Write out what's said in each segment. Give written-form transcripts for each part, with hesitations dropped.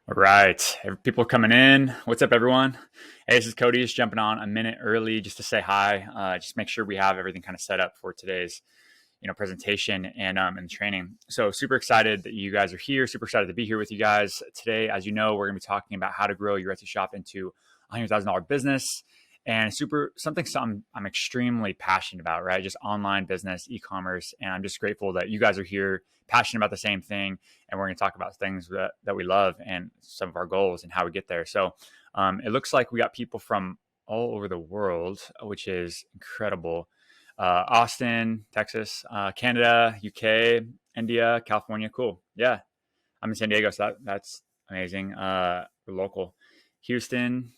All right. People coming in. What's up, everyone? Hey, this is Cody. Just jumping on a minute early just to say hi. Just make sure we have everything kind of set up for today's, presentation and training. So super excited that you guys are here. Super excited to be here with you guys today. As you know, we're going to be talking about how to grow your Etsy shop into a $100,000 business and something I'm extremely passionate about, right? Just online business, e-commerce. And I'm just grateful that you guys are here, passionate about the same thing. And we're going to talk about things that we love and some of our goals and how we get there. So it looks like we got people from all over the world, which is incredible. Austin, Texas, Canada, UK, India, California. Cool. Yeah, I'm in San Diego, so that's amazing. We're local. Houston.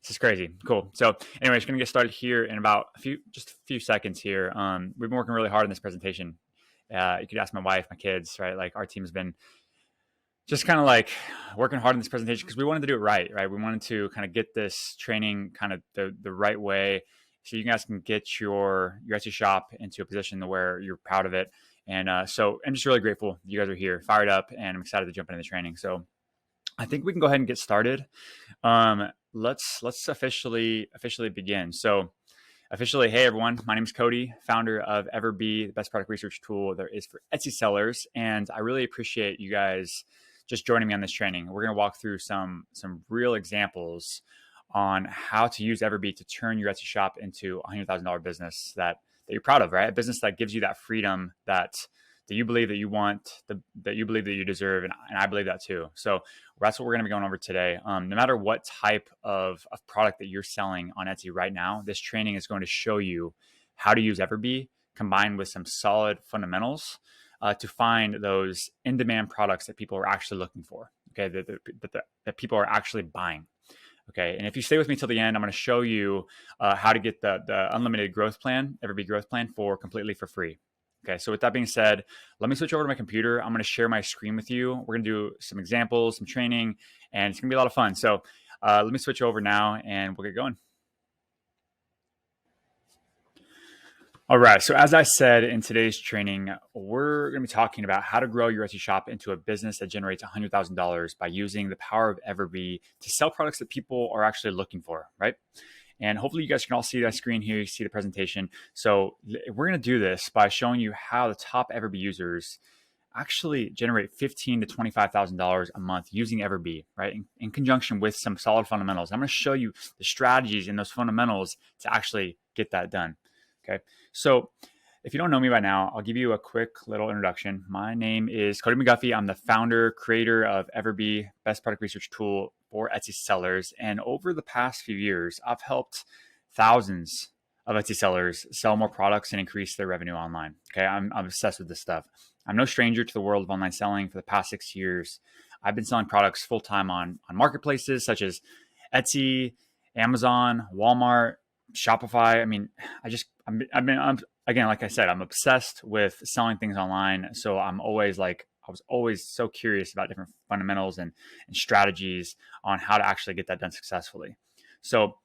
This is crazy. Cool. So anyway, just gonna get started here in about just a few seconds here. We've been working really hard on this presentation. You could ask my wife, my kids, right? Like our team's been just kind of like working hard on this presentation because we wanted to do it right, right? We wanted to kind of get this training kind of the right way, so you guys can get your Etsy shop into a position where you're proud of it. And so I'm just really grateful you guys are here, fired up, and I'm excited to jump into the training. So I think we can go ahead and get started. Let's officially begin. So officially, hey everyone, my name is Cody, founder of Everbee, the best product research tool there is for Etsy sellers, and I really appreciate you guys just joining me on this training. We're going to walk through some real examples on how to use Everbee to turn your Etsy shop into a $100,000 business that you're proud of, right? A business that gives you that freedom that you believe that you want, that you believe that you deserve, and I believe that too. So that's what we're going to be going over today. No matter what type of product that you're selling on Etsy right now, this training is going to show you how to use Everbee combined with some solid fundamentals to find those in-demand products that people are actually looking for, okay, that people are actually buying. Okay, and if you stay with me till the end, I'm going to show you how to get the unlimited growth plan, Everbee growth plan, completely for free. Okay, so with that being said, let me switch over to my computer. I'm going to share my screen with you. We're going to do some examples, some training, and it's going to be a lot of fun. So let me switch over now and we'll get going. All right, so as I said in today's training, we're going to be talking about how to grow your Etsy shop into a business that generates $100,000 by using the power of Everbee to sell products that people are actually looking for, right? And hopefully you guys can all see that screen here, you see the presentation. So we're going to do this by showing you how the top Everbee users actually generate $15,000 to $25,000 a month using Everbee, right? In conjunction with some solid fundamentals. I'm going to show you the strategies and those fundamentals to actually get that done. Okay. So if you don't know me by now, I'll give you a quick little introduction. My name is Cody McGuffey. I'm the founder, creator of Everbee, best product research tool for Etsy sellers. And over the past few years, I've helped thousands of Etsy sellers sell more products and increase their revenue online. Okay, I'm obsessed with this stuff. I'm no stranger to the world of online selling. For the past 6 years, I've been selling products full time on marketplaces such as Etsy, Amazon, Walmart, Shopify. I mean, I'm again, like I said, I'm obsessed with selling things online. So I was always so curious about different fundamentals and strategies on how to actually get that done successfully. So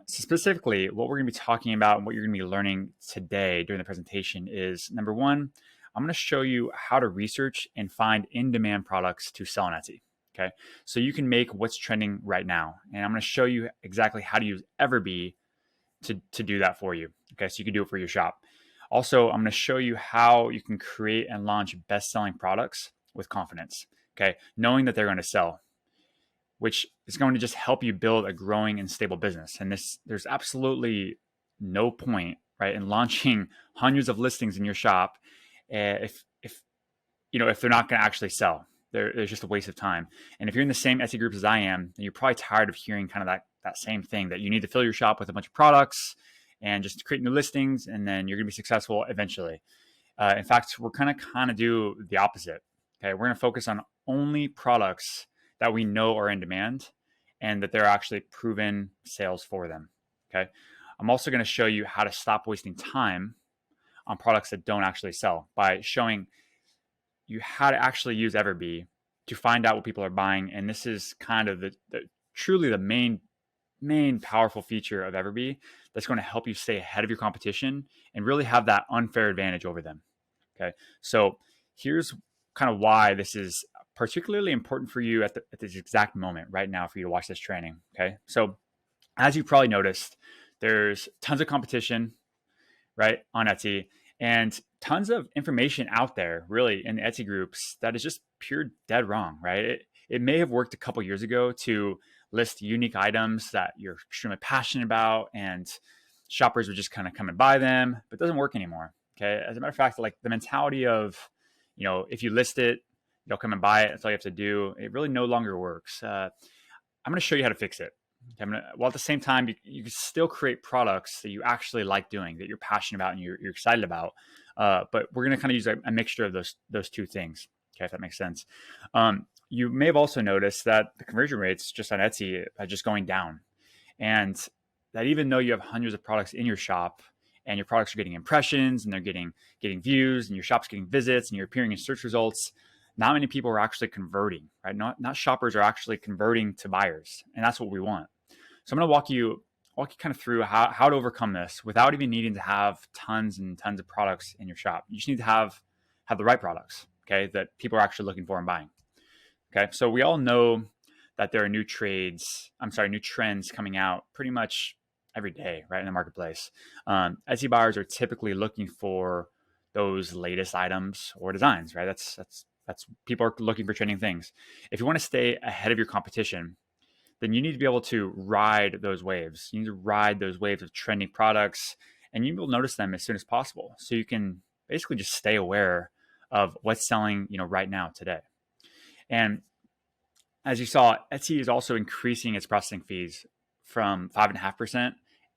specifically, what we're going to be talking about and what you're going to be learning today during the presentation is number one, I'm going to show you how to research and find in-demand products to sell on Etsy. Okay, so you can make what's trending right now, and I'm going to show you exactly how to use Everbee to do that for you. Okay, so you can do it for your shop. Also, I'm going to show you how you can create and launch best-selling products with confidence. Okay, knowing that they're going to sell, which is going to just help you build a growing and stable business. And there's absolutely no point, right, in launching hundreds of listings in your shop if they're not going to actually sell. There's just a waste of time. And if you're in the same Etsy groups as I am, then you're probably tired of hearing kind of that same thing, that you need to fill your shop with a bunch of products and just create new listings, and then you're going to be successful eventually. In fact, we're kind of do the opposite. Okay, we're going to focus on only products that we know are in demand and that they're actually proven sales for them. Okay, I'm also going to show you how to stop wasting time on products that don't actually sell by showing you how to actually use Everbee to find out what people are buying. And this is kind of truly the main powerful feature of Everbee that's going to help you stay ahead of your competition and really have that unfair advantage over them. Okay, so here's kind of why this is particularly important for you at this exact moment right now for you to watch this training. Okay. So as you probably noticed, there's tons of competition, right, on Etsy, and tons of information out there really in the Etsy groups that is just pure dead wrong, right? It may have worked a couple years ago to list unique items that you're extremely passionate about and shoppers would just kind of come and buy them, but it doesn't work anymore. Okay. As a matter of fact, like the mentality of, if you list it, they'll come and buy it. That's all you have to do. It really no longer works. I'm going to show you how to fix it. While at the same time, you can still create products that you actually like doing, that you're passionate about and you're excited about. But we're going to kind of use a mixture of those two things. Okay, if that makes sense. You may have also noticed that the conversion rates just on Etsy are just going down. And that even though you have hundreds of products in your shop and your products are getting impressions and they're getting views and your shop's getting visits and you're appearing in search results, not many people are actually converting, right? Not shoppers are actually converting to buyers. And that's what we want. So I'm going to walk you kind of through how to overcome this without even needing to have tons and tons of products in your shop. You just need to have the right products, okay, that people are actually looking for and buying. Okay. So we all know that there are new trends coming out pretty much every day, right, in the marketplace. Etsy buyers are typically looking for those latest items or designs, right? That's people are looking for trending things. If you want to stay ahead of your competition, then you need to be able to ride those waves. You need to ride those waves of trending products, and you will notice them as soon as possible. So you can basically just stay aware of what's selling, right now today. And as you saw, Etsy is also increasing its processing fees from 5.5%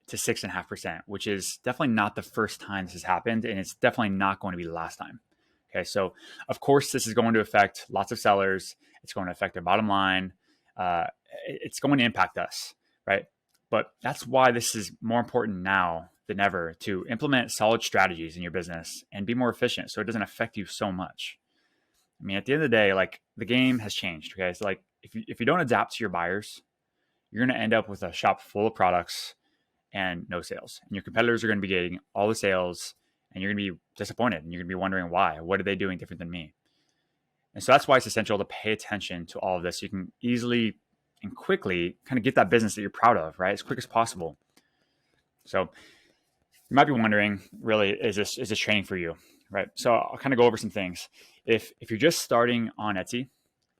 to 6.5%, which is definitely not the first time this has happened, and it's definitely not going to be the last time. Okay, so of course this is going to affect lots of sellers. It's going to affect their bottom line. It's going to impact us, right? But that's why this is more important now than ever to implement solid strategies in your business and be more efficient so it doesn't affect you so much. I mean, at the end of the day, like the game has changed. Okay, so like if you don't adapt to your buyers, you're going to end up with a shop full of products and no sales, and your competitors are going to be getting all the sales, and you're going to be disappointed, and you're going to be wondering why. What are they doing different than me? And so that's why it's essential to pay attention to all of this so you can easily and quickly kind of get that business that you're proud of, right, as quick as possible. So you might be wondering, really, is this training for you, right? So I'll kind of go over some things. If you're just starting on Etsy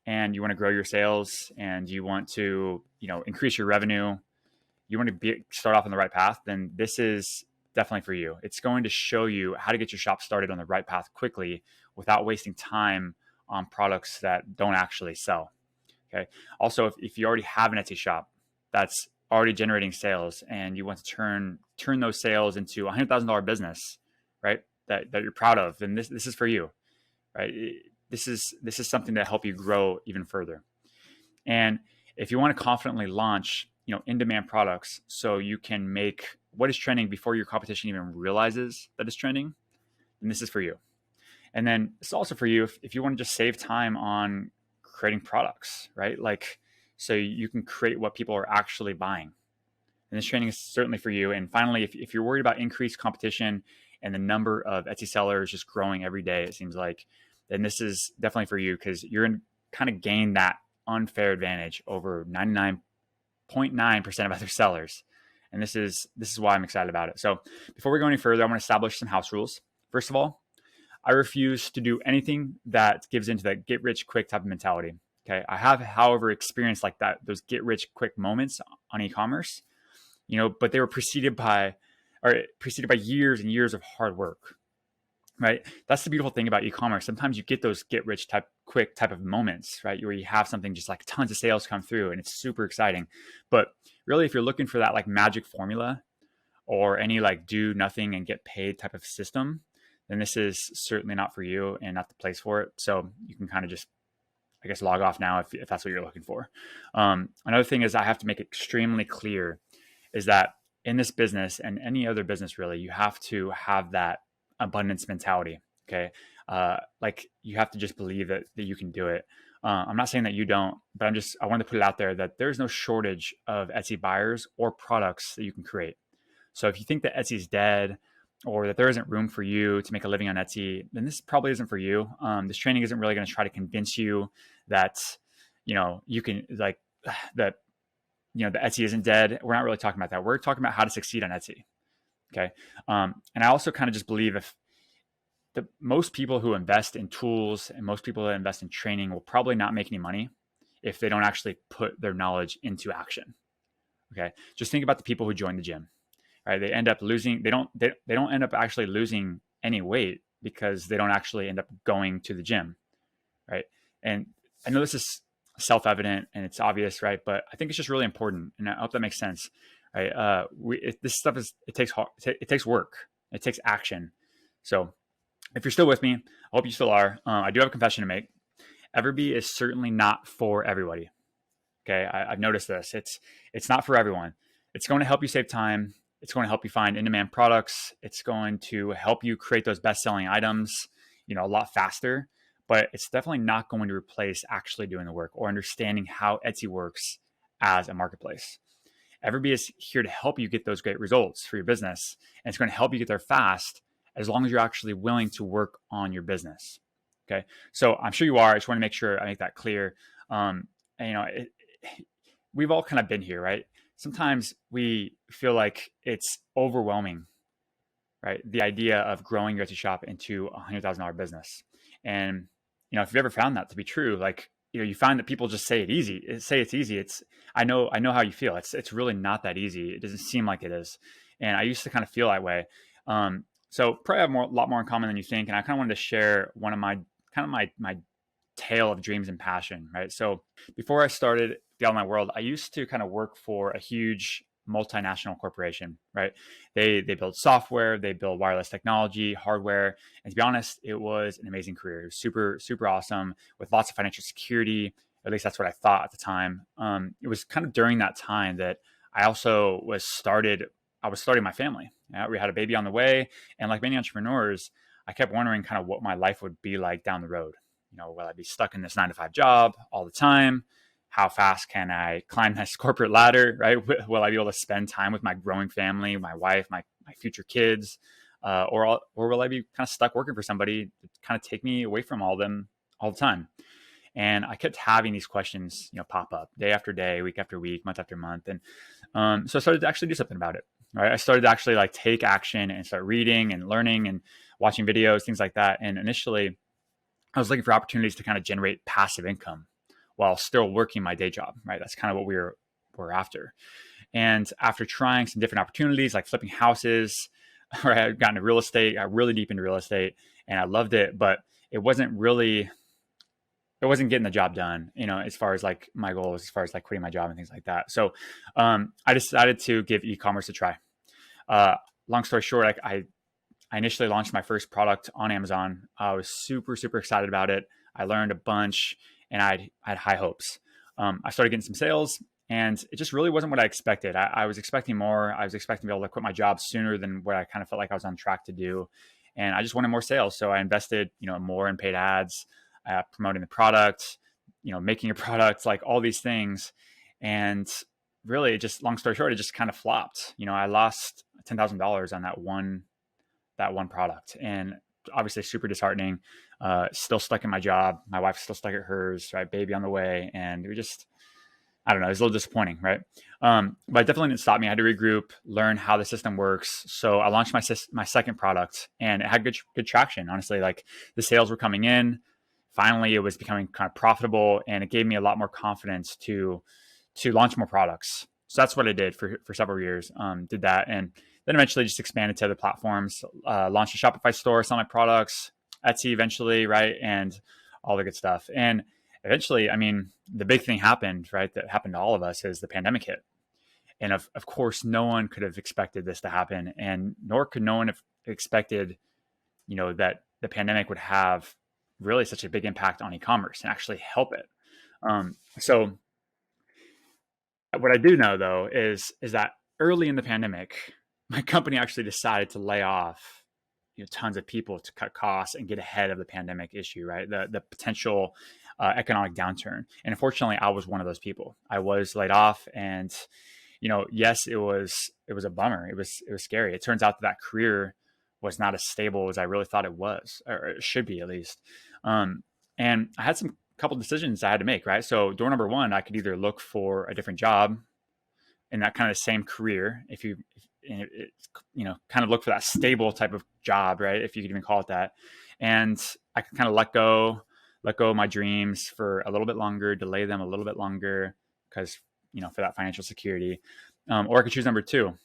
and you want to grow your sales and you want to, increase your revenue, you want to start off on the right path, then this is definitely for you. It's going to show you how to get your shop started on the right path quickly without wasting time on products that don't actually sell. Okay. Also, if you already have an Etsy shop that's already generating sales and you want to turn those sales into a $100,000 business, right, that you're proud of, then this is for you, right? This is something that help you grow even further. And if you want to confidently launch, in-demand products so you can make what is trending before your competition even realizes that it's trending, then this is for you. And then it's also for you if you want to just save time on creating products, right? Like, so you can create what people are actually buying. And this training is certainly for you. And finally, if you're worried about increased competition and the number of Etsy sellers just growing every day, it seems like, then this is definitely for you because you're going to kind of gain that unfair advantage over 99.9% of other sellers. And this is why I'm excited about it. So before we go any further, I want to establish some house rules. First of all, I refuse to do anything that gives into that get rich quick type of mentality. Okay. I have, however, experienced like that, those get rich quick moments on e-commerce, but they were preceded by years and years of hard work, right? That's the beautiful thing about e-commerce. Sometimes you get those get rich quick type of moments, right? Where you have something just like tons of sales come through and it's super exciting. But really, if you're looking for that like magic formula or any like do nothing and get paid type of system, then this is certainly not for you and not the place for it. So you can kind of just, I guess, log off now if that's what you're looking for. Another thing is I have to make extremely clear is that in this business and any other business, really, you have to have that abundance mentality. Okay. Like you have to just believe that you can do it. I'm not saying that you don't, but I want to put it out there that there's no shortage of Etsy buyers or products that you can create. So if you think that Etsy is dead or that there isn't room for you to make a living on Etsy, then this probably isn't for you. This training isn't really going to try to convince you that, you can like that, the Etsy isn't dead. We're not really talking about that. We're talking about how to succeed on Etsy. Okay. And I also kind of just believe if most people who invest in tools and most people that invest in training will probably not make any money if they don't actually put their knowledge into action. Okay. Just think about the people who join the gym, right? They end up losing, they don't end up actually losing any weight because they don't actually end up going to the gym. Right. And I know this is self-evident and it's obvious, right? But I think it's just really important. And I hope that makes sense. Right. This stuff it takes work. It takes action. So if you're still with me, I hope you still are. I do have a confession to make. Everbee is certainly not for everybody. Okay, I've noticed this. It's not for everyone. It's going to help you save time. It's going to help you find in-demand products. It's going to help you create those best-selling items, a lot faster. But it's definitely not going to replace actually doing the work or understanding how Etsy works as a marketplace. Everbee is here to help you get those great results for your business, and it's going to help you get there fast as long as you're actually willing to work on your business. Okay, so I'm sure you are. I just want to make sure I make that clear. We've all kind of been here, right? Sometimes we feel like it's overwhelming, right? The idea of growing your Etsy shop into a $100,000 business. And, if you've ever found that to be true, like, you find that people just say it's easy. I know how you feel. It's really not that easy. It doesn't seem like it is. And I used to kind of feel that way. So probably have a lot more in common than you think. And I kind of wanted to share one of my tale of dreams and passion, right? So before I started the online world, I used to kind of work for a huge multinational corporation, right? They build software, they build wireless technology, hardware. And to be honest, it was an amazing career. It was super, super awesome with lots of financial security. At least that's what I thought at the time. It was kind of during that time that I also was starting my family. We had a baby on the way. And like many entrepreneurs, I kept wondering kind of what my life would be like down the road. Will I be stuck in this 9-to-5 job all the time? How fast can I climb this corporate ladder, right? Will I be able to spend time with my growing family, my wife, my future kids? Or will I be kind of stuck working for somebody to kind of take me away from all them all the time? And I kept having these questions, pop up day after day, week after week, month after month. And so I started to actually do something about it, right? I started to actually take action and start reading and learning and watching videos, things like that. And initially, I was looking for opportunities to kind of generate passive income while still working my day job, right? That's kind of what we're after. And after trying some different opportunities like flipping houses, right, I got into real estate, got really deep into real estate, and I loved it, but it wasn't getting the job done, as far as like my goals, as far as like quitting my job and things like that. So I decided to give e-commerce a try. Long story short, I initially launched my first product on Amazon. I was super, super excited about it. I learned a bunch and I had high hopes. I started getting some sales and it just really wasn't what I expected. I was expecting more. I was expecting to be able to quit my job sooner than what I kind of felt like I was on track to do. And I just wanted more sales. So I invested, more in paid ads, promoting the product, making a product, like all these things. And really just long story short, it just kind of flopped. I lost $10,000 on that one product, and obviously super disheartening. Still stuck in my job. My wife's still stuck at hers, right? Baby on the way. And I don't know, it was a little disappointing, right? But it definitely didn't stop me. I had to regroup, learn how the system works. So I launched my second product and it had good traction. Honestly, like the sales were coming in. Finally, it was becoming kind of profitable and it gave me a lot more confidence to launch more products. So that's what I did for several years. Did that. And then eventually just expanded to other platforms, launched a Shopify store, sell my products, Etsy eventually, right? And all the good stuff. And eventually, the big thing happened, right? That happened to all of us is the pandemic hit. And of course, no one could have expected this to happen. And nor could no one have expected, that the pandemic would have really such a big impact on e-commerce and actually help it. So what I do know though is that early in the pandemic, my company actually decided to lay off tons of people to cut costs and get ahead of the pandemic issue, right? The potential economic downturn. And unfortunately, I was one of those people. I was laid off, and yes, it was a bummer. It was scary. It turns out that career was not as stable as I really thought it was, or it should be at least. And I had some couple decisions I had to make, right? So door number one, I could either look for a different job in that kind of same career, kind of look for that stable type of job, right? If you could even call it that. And I could kind of let go of my dreams for a little bit longer, delay them a little bit longer because, for that financial security. Or I could choose number two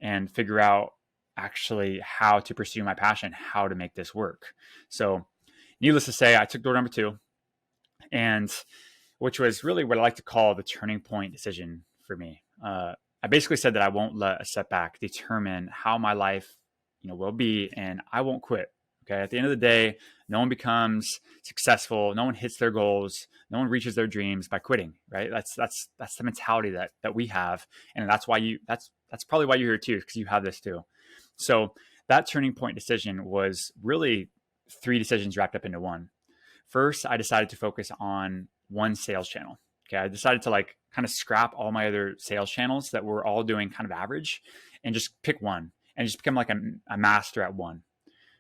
and figure out actually how to pursue my passion, how to make this work. So needless to say, I took door number two, and which was really what I like to call the turning point decision for me. I basically said that I won't let a setback determine how my life, will be, and I won't quit. Okay. At the end of the day, no one becomes successful. No one hits their goals. No one reaches their dreams by quitting. Right. That's the mentality that we have. And that's why that's probably why you're here too, because you have this too. So that turning point decision was really three decisions wrapped up into one. First, I decided to focus on one sales channel. Okay. I decided to kind of scrap all my other sales channels that were all doing kind of average and just pick one and just become like a master at one.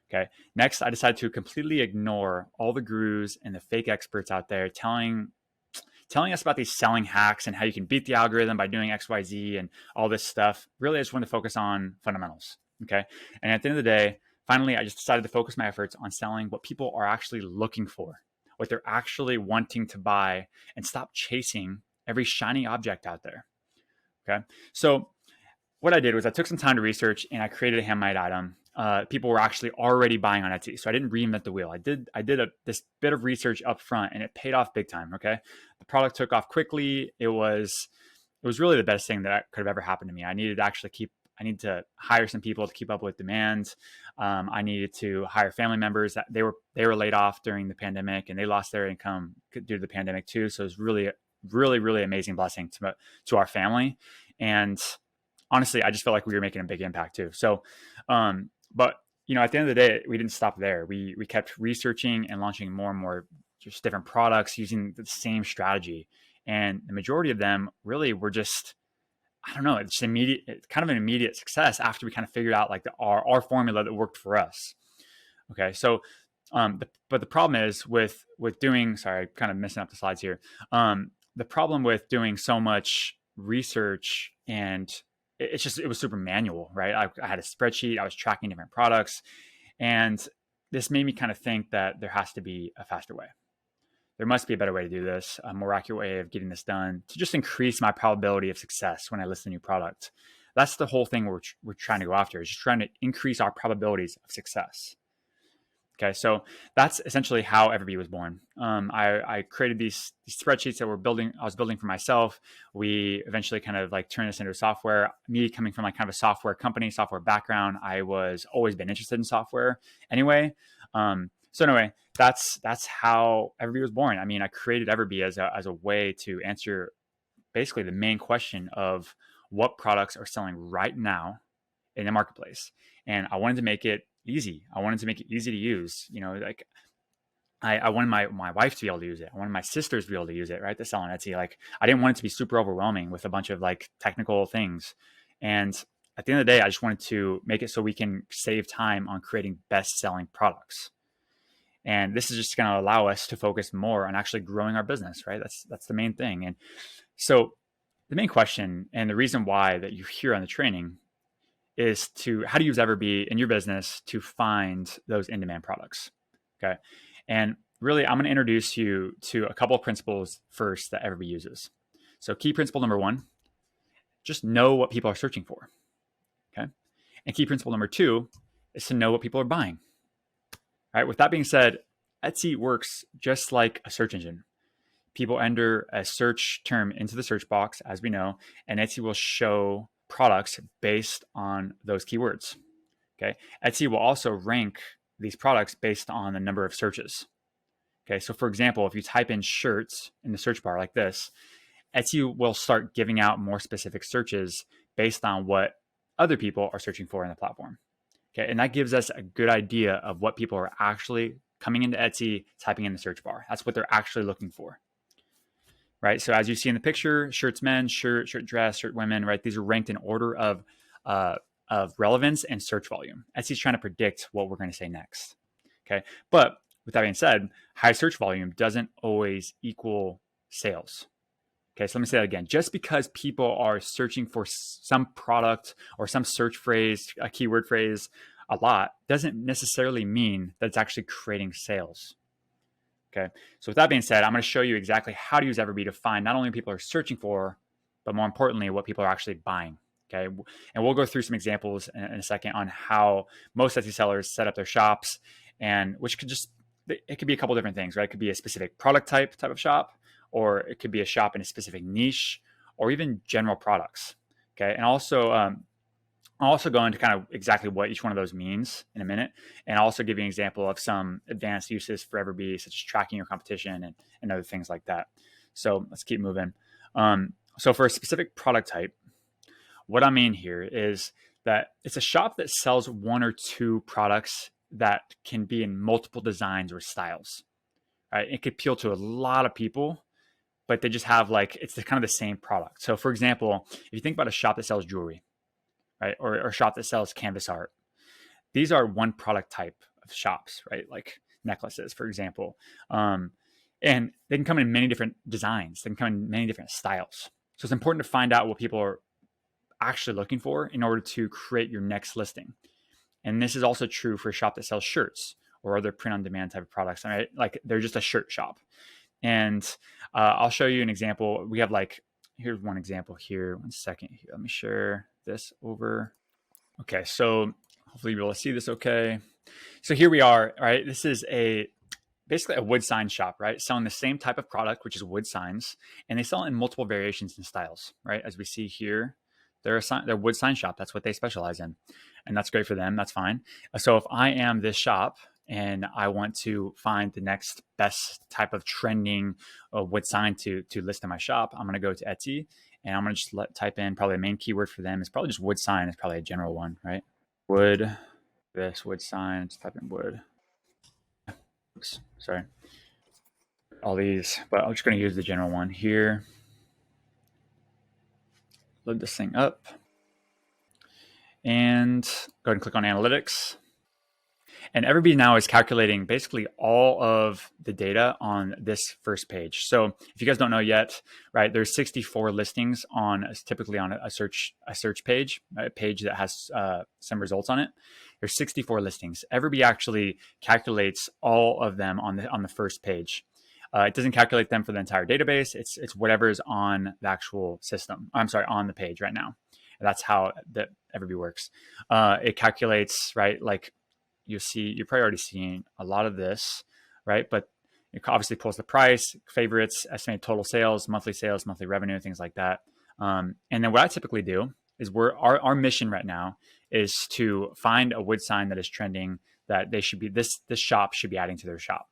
Okay. Next, I decided to completely ignore all the gurus and the fake experts out there telling us about these selling hacks and how you can beat the algorithm by doing X, Y, Z and all this stuff. Really, I just wanted to focus on fundamentals. Okay. And at the end of the day, finally, I just decided to focus my efforts on selling what people are actually looking for, what they're actually wanting to buy, and stop chasing every shiny object out there. Okay. So what I did was I took some time to research and I created a handmade item. People were actually already buying on Etsy. So I didn't reinvent the wheel. I did this bit of research up front, and it paid off big time. Okay. The product took off quickly. It was really the best thing that could have ever happened to me. I needed to hire some people to keep up with demand. I needed to hire family members that they were laid off during the pandemic, and they lost their income due to the pandemic too. So it was really, really, really amazing blessing to our family. And honestly, I just felt like we were making a big impact too. So, but at the end of the day, we didn't stop there. We kept researching and launching more and more just different products using the same strategy. And the majority of them really were just, I don't know, it's kind of an immediate success after we kind of figured out our formula that worked for us. Okay. So, but the problem is with doing, sorry, kind of messing up the slides here. The problem with doing so much research and it was super manual, right? I had a spreadsheet, I was tracking different products, and this made me kind of think that there has to be a faster way. There must be a better way to do this, a more accurate way of getting this done to just increase my probability of success when I list a new product. That's the whole thing we're trying to go after, is just trying to increase our probabilities of success. Okay, so that's essentially how Everbee was born. I created these spreadsheets that I was building for myself. We eventually kind of turned this into software. Me coming from kind of a software company, software background, I was always been interested in software anyway. So anyway, that's how Everbee was born. I mean, I created Everbee as a way to answer basically the main question of what products are selling right now in the marketplace. And I wanted to make it easy. I wanted to make it easy to use. I wanted my wife to be able to use it. I wanted my sisters to be able to use it, right? To sell on Etsy. I didn't want it to be super overwhelming with a bunch of technical things. And at the end of the day, I just wanted to make it so we can save time on creating best-selling products. And this is just going to allow us to focus more on actually growing our business, right? That's the main thing. And so the main question and the reason why that you're here on the training is how to use Everbee in your business to find those in-demand products. Okay. And really, I'm going to introduce you to a couple of principles first that Everbee uses. So key principle number one, just know what people are searching for. Okay. And key principle number two is to know what people are buying. All right. With that being said, Etsy works just like a search engine. People enter a search term into the search box, as we know, and Etsy will show products based on those keywords. Okay. Etsy will also rank these products based on the number of searches. Okay. So for example, if you type in shirts in the search bar like this, Etsy will start giving out more specific searches based on what other people are searching for in the platform. Okay. And that gives us a good idea of what people are actually coming into Etsy, typing in the search bar. That's what they're actually looking for. Right. So as you see in the picture, shirts men, shirt dress, shirt women, right? These are ranked in order of of relevance and search volume. Etsy's trying to predict what we're going to say next. Okay. But with that being said, high search volume doesn't always equal sales. Okay, so let me say that again. Just because people are searching for some product or some search phrase, a keyword phrase a lot, doesn't necessarily mean that it's actually creating sales. Okay, so with that being said, I'm going to show you exactly how to use Everbee to find not only what people are searching for, but more importantly, what people are actually buying. Okay, and we'll go through some examples in a second on how most Etsy sellers set up their shops, and which could just, it could be a couple different things, right? It could be a specific product type of shop, or it could be a shop in a specific niche, or even general products. Okay, and also I'll also go into kind of exactly what each one of those means in a minute, and I'll also give you an example of some advanced uses for Everbee, such as tracking your competition and other things like that. So let's keep moving. So for a specific product type, what I mean here is that it's a shop that sells one or two products that can be in multiple designs or styles. Right? It could appeal to a lot of people, but they just have it's kind of the same product. So for example, if you think about a shop that sells jewelry, right, or a shop that sells canvas art, these are one product type of shops, right? Like necklaces, for example. And they can come in many different designs. They can come in many different styles. So it's important to find out what people are actually looking for in order to create your next listing. And this is also true for a shop that sells shirts or other print-on-demand type of products, right? Like they're just a shirt shop. And I'll show you an example. We have here's one example here. One second here. Let me share this over. Okay, so hopefully you'll be able to see this okay. So here we are, right? This is basically a wood sign shop, right? Selling the same type of product, which is wood signs, and they sell in multiple variations and styles, right? As we see here, they're a wood sign shop. That's what they specialize in, and that's great for them. That's fine. So if I am this shop and I want to find the next best type of trending wood sign to list in my shop, I'm going to go to Etsy and I'm going to just type in, probably a main keyword for them is probably just wood sign. It's probably a general one, right? Wood, this wood sign, let's type in wood. Oops, sorry. All these, but I'm just going to use the general one here. Load this thing up and go ahead and click on analytics. And Everbee now is calculating basically all of the data on this first page. So if you guys don't know yet, right, there's 64 listings typically on a search page, a page that has some results on it. There's 64 listings. Everbee actually calculates all of them on the first page. It doesn't calculate them for the entire database. It's whatever is on the actual system. I'm sorry, on the page right now. And that's how that Everbee works. It calculates, right, like you're probably already seeing a lot of this, right? But it obviously pulls the price, favorites, estimated total sales, monthly revenue, things like that. And then what I typically do is our mission right now is to find a wood sign that is trending that this shop should be adding to their shop.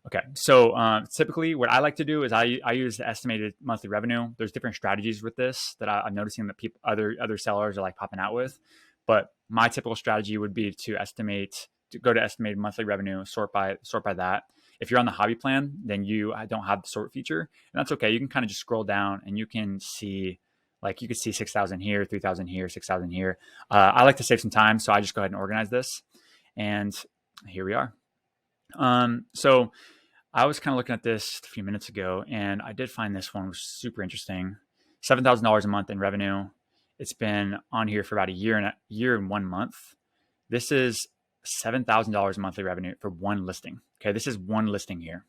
Okay, so typically what I like to do is I use the estimated monthly revenue. There's different strategies with this that I'm noticing that other sellers are popping out with. But my typical strategy would be to go to estimated monthly revenue, sort by that. If you're on the hobby plan, then I don't have the sort feature, and that's okay. You can kind of just scroll down and you can see, you could see 6,000 here, 3,000 here, 6,000 here. I like to save some time, so I just go ahead and organize this. And here we are. So I was kind of looking at this a few minutes ago, and I did find this one was super interesting. $7,000 a month in revenue. It's been on here for about a year and 1 month. This is $7,000 monthly revenue for one listing. Okay, this is one listing here.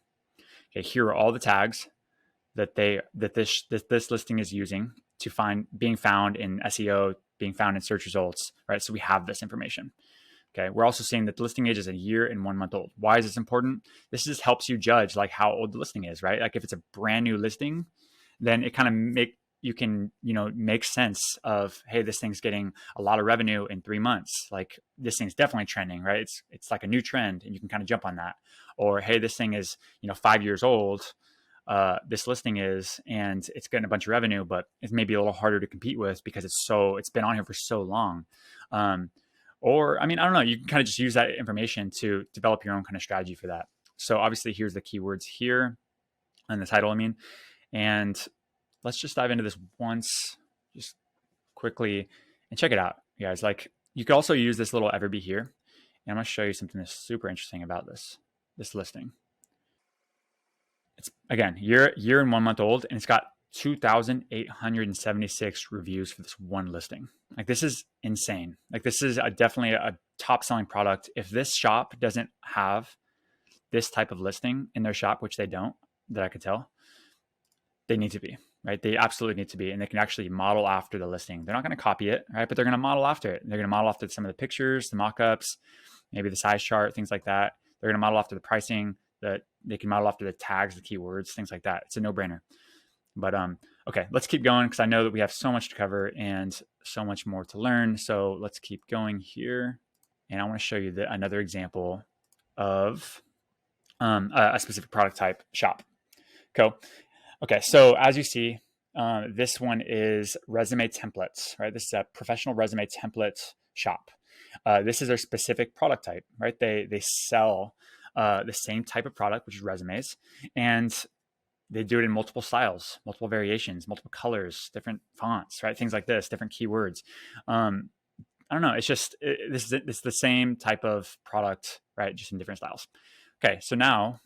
Okay, here are all the tags that this listing is using to being found in SEO, being found in search results. Right, so we have this information. Okay, we're also seeing that the listing age is a year and 1 month old. Why is this important? This just helps you judge how old the listing is, right? If it's a brand new listing, then it kind of you can make sense of, hey, this thing's getting a lot of revenue in 3 months. This thing's definitely trending, right? It's like a new trend, and you can kind of jump on that. Or, hey, this thing is 5 years old. This listing is, and it's getting a bunch of revenue, but it's maybe a little harder to compete with because it's been on here for so long. Or, I don't know, you can kind of just use that information to develop your own kind of strategy for that. So obviously here's the keywords here and the title, and let's just dive into this once, just quickly, and check it out. guys, like you could also use this little Everbee here. And I'm going to show you something that's super interesting about this listing. It's again, year and 1 month old, and it's got 2,876 reviews for this one listing. Like this is insane. Like this is definitely a top selling product. If this shop doesn't have this type of listing in their shop, which they don't, that I could tell, they need to be, right? They absolutely need to be, and they can actually model after the listing. They're not going to copy it, right? But they're going to model after it. They're going to model after some of the pictures, the mock-ups, maybe the size chart, things like that. They're going to model after the pricing, that they can model after the tags, the keywords, things like that. It's a no-brainer. But okay, let's keep going because I know that we have so much to cover and so much more to learn. So let's keep going here. And I want to show you another example of a specific product type shop. Cool. Okay, so as you see, this one is resume templates, right? This is a professional resume template shop. This is their specific product type, right? They sell the same type of product, which is resumes, and they do it in multiple styles, multiple variations, multiple colors, different fonts, right? Things like this, different keywords. I don't know. It's just this is the same type of product, right? Just in different styles. Okay, so now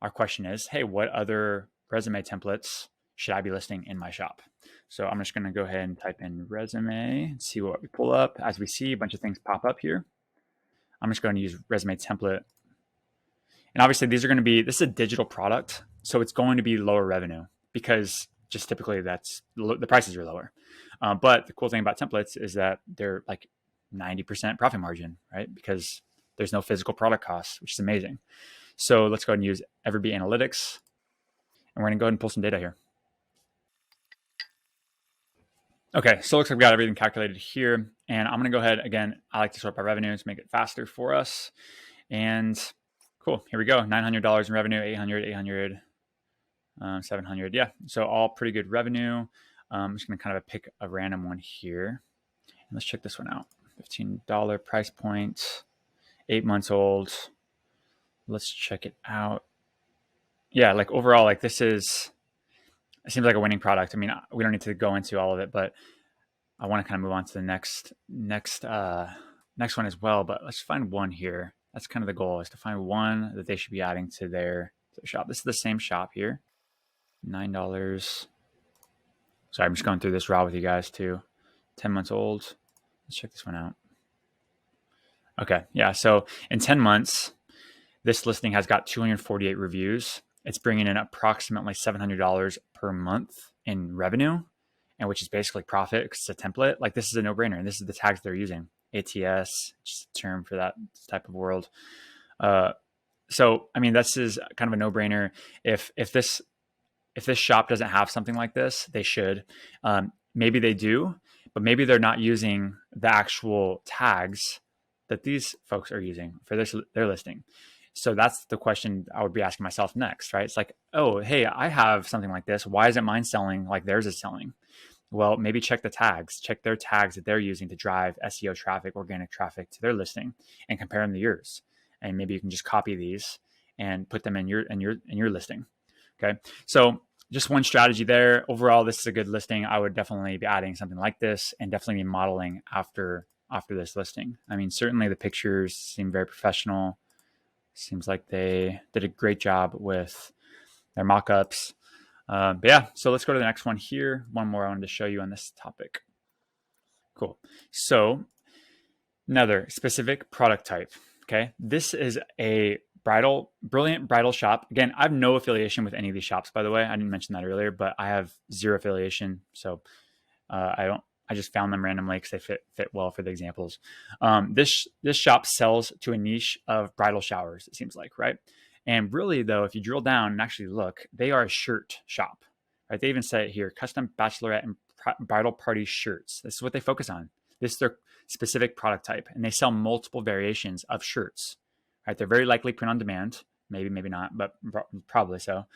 our question is, hey, what other resume templates should I be listing in my shop? So I'm just going to go ahead and type in resume and see what we pull up. As we see, a bunch of things pop up here. I'm just going to use resume template. And obviously these are going to be, this is a digital product, so it's going to be lower revenue because just typically the prices are lower. But the cool thing about templates is that they're like 90% profit margin, right? Because there's no physical product costs, which is amazing. So let's go ahead and use Everbee Analytics. And we're going to go ahead and pull some data here. Okay, so it looks like we got everything calculated here. And I'm going to go ahead, again, I like to sort by revenue to make it faster for us. And cool, here we go. $900 in revenue, 800, 800, 700. Yeah, so all pretty good revenue. I'm just going to kind of pick a random one here. And let's check this one out. $15 price point, 8 months old. Let's check it out. Yeah, like overall, like it seems like a winning product. I mean, we don't need to go into all of it, but I want to kind of move on to the next one as well. But let's find one here. That's kind of the goal, is to find one that they should be adding to their shop. This is the same shop here. $9. Sorry, I'm just going through this raw with you guys too. 10 months old. Let's check this one out. Okay, yeah. So in 10 months, this listing has got 248 reviews. It's bringing in approximately $700 per month in revenue, and which is basically profit because it's a template. Like this is a no-brainer, and this is the tags they're using. ATS, just a term for that type of world. So I mean, this is kind of a no-brainer. If this shop doesn't have something like this, they should. Maybe they do, but maybe they're not using the actual tags that these folks are using for their listing. So that's the question I would be asking myself next, right? It's like, oh, hey, I have something like this. Why isn't mine selling like theirs is selling? Well, maybe check the tags, check their tags that they're using to drive SEO traffic, organic traffic to their listing, and compare them to yours. And maybe you can just copy these and put them in your listing. Okay. So just one strategy there. Overall, this is a good listing. I would definitely be adding something like this and definitely be modeling after this listing. I mean, certainly the pictures seem very professional. Seems like they did a great job with their mock-ups. But yeah, so let's go to the next one here. One more I wanted to show you on this topic. Cool. So another specific product type. Okay. This is a brilliant bridal shop. Again, I have no affiliation with any of these shops, by the way. I didn't mention that earlier, but I have zero affiliation. So I just found them randomly because they fit well for the examples. This shop sells to a niche of bridal showers, it seems like, right? And really, though, if you drill down and actually look, they are a shirt shop, right? They even say it here, custom bachelorette and bridal party shirts. This is what they focus on. This is their specific product type, and they sell multiple variations of shirts, right? They're very likely print on demand, maybe not, but probably so.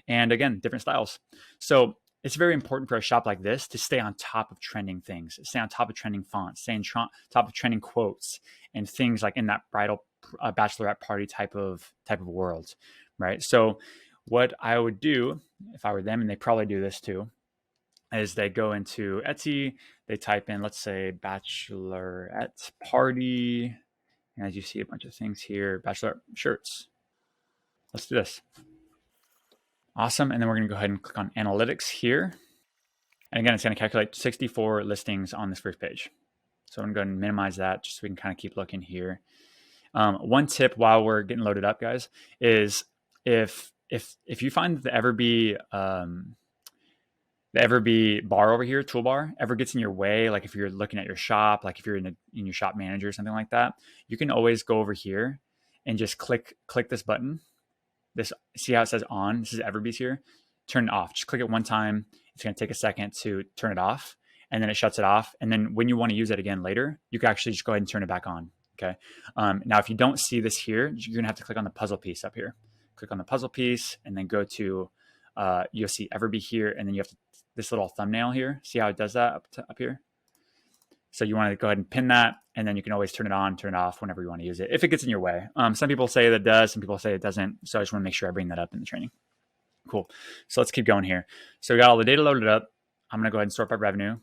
And again, different styles. So it's very important for a shop like this to stay on top of trending things, stay on top of trending fonts, stay on top of trending quotes and things like in that bridal bachelorette party type of world, right? So what I would do if I were them, and they probably do this too, is they go into Etsy, they type in, let's say, bachelorette party. And as you see a bunch of things here, bachelor shirts. Let's do this. Awesome. And then we're going to go ahead and click on analytics here. And again, it's going to calculate 64 listings on this first page. So I'm going to go ahead and minimize that just so we can kind of keep looking here. One tip while we're getting loaded up, guys, is if you find the Everbee bar over here, toolbar, ever gets in your way, like if you're looking at your shop, like if you're in your shop manager or something like that, you can always go over here and just click this button. See how it says on? This is Everbee's here. Turn it off. Just click it one time. It's going to take a second to turn it off, and then it shuts it off. And then when you want to use it again later, you can actually just go ahead and turn it back on. Okay. Now, if you don't see this here, you're going to have to click on the puzzle piece up here. Click on the puzzle piece, and then go to you'll see Everbee here, and then you have this little thumbnail here. See how it does that up here? So you want to go ahead and pin that, and then you can always turn it on, turn it off whenever you want to use it, if it gets in your way. Some people say that it does, some people say it doesn't. So I just want to make sure I bring that up in the training. Cool. So let's keep going here. So we got all the data loaded up. I'm going to go ahead and sort by revenue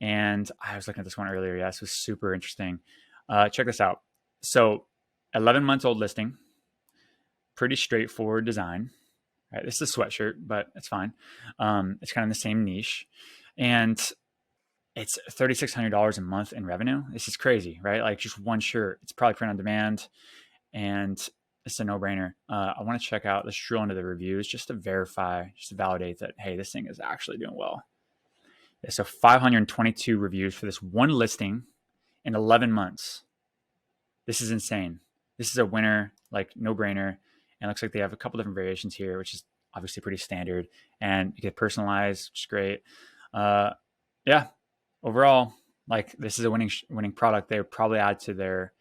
and I was looking at this one earlier. Yeah, this was super interesting. Check this out. So 11 months old listing, pretty straightforward design. Right, this is a sweatshirt, but it's fine. It's kind of in the same niche, and it's $3,600 a month in revenue. This is crazy, right? Like just one shirt. It's probably print on demand, and it's a no-brainer. I want to check out. Let's drill into the reviews just to verify, just to validate that, hey, this thing is actually doing well. Yeah, so 522 reviews for this one listing in 11 months. This is insane. This is a winner, like no-brainer. And it looks like they have a couple different variations here, which is obviously pretty standard. And you get personalized, which is great. Yeah, overall, like this is a winning product. They would probably add to their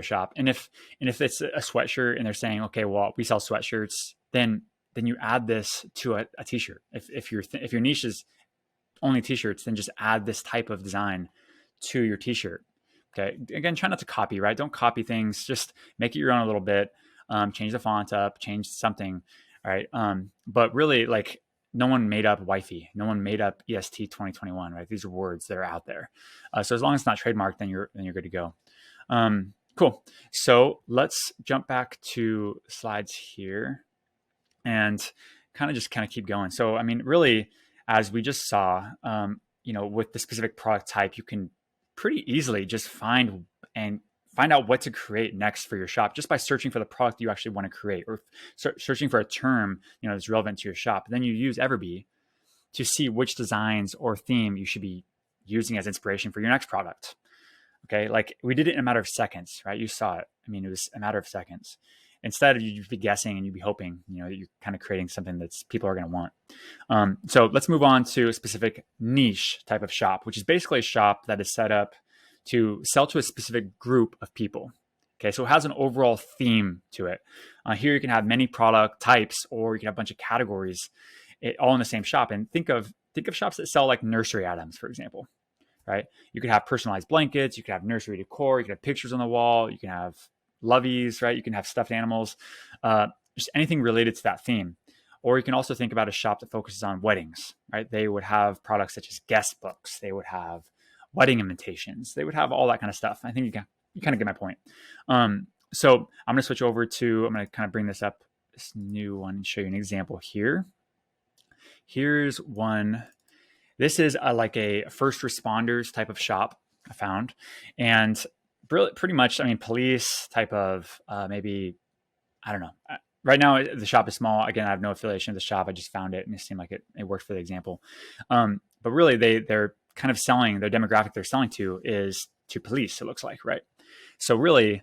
shop. And if it's a sweatshirt and they're saying, okay, well, we sell sweatshirts, then you add this to a t-shirt. If your niche is only t-shirts, then just add this type of design to your t-shirt. Okay. Again, try not to copy, right? Don't copy things. Just make it your own a little bit. Change the font up, change something. All right. But really, like, no one made up wifey. No one made up EST 2021, right? These are words that are out there. So as long as it's not trademarked, then you're good to go. Cool. So let's jump back to slides here and kind of keep going. So, I mean, really, as we just saw, with the specific product type, you can pretty easily just find out what to create next for your shop just by searching for the product you actually want to create, or searching for a term, that's relevant to your shop. Then you use Everbee to see which designs or theme you should be using as inspiration for your next product. Okay. Like we did it in a matter of seconds, right? You saw it. I mean, it was a matter of seconds. Instead of you'd be guessing and you'd be hoping, that you're kind of creating something that people are going to want. So let's move on to a specific niche type of shop, which is basically a shop that is set up to sell to a specific group of people. Okay, so it has an overall theme to it. Here you can have many product types, or you can have a bunch of categories, all in the same shop. And think of shops that sell like nursery items, for example, right? You could have personalized blankets, you could have nursery decor, you could have pictures on the wall, you can have loveys, right? You can have stuffed animals, just anything related to that theme. Or you can also think about a shop that focuses on weddings, right? They would have products such as guest books. They would have wedding invitations. They would have all that kind of stuff. I think you kind of get my point. So I'm going to switch over I'm going to kind of bring this new one and show you an example here. Here's one. This is like a first responders type of shop I found. And pretty much, I mean, police type of maybe, I don't know. Right now, the shop is small. Again, I have no affiliation with the shop. I just found it and it seemed like it worked for the example. But really, they're kind of selling, their demographic they're selling to is to police, it looks like, right? So really,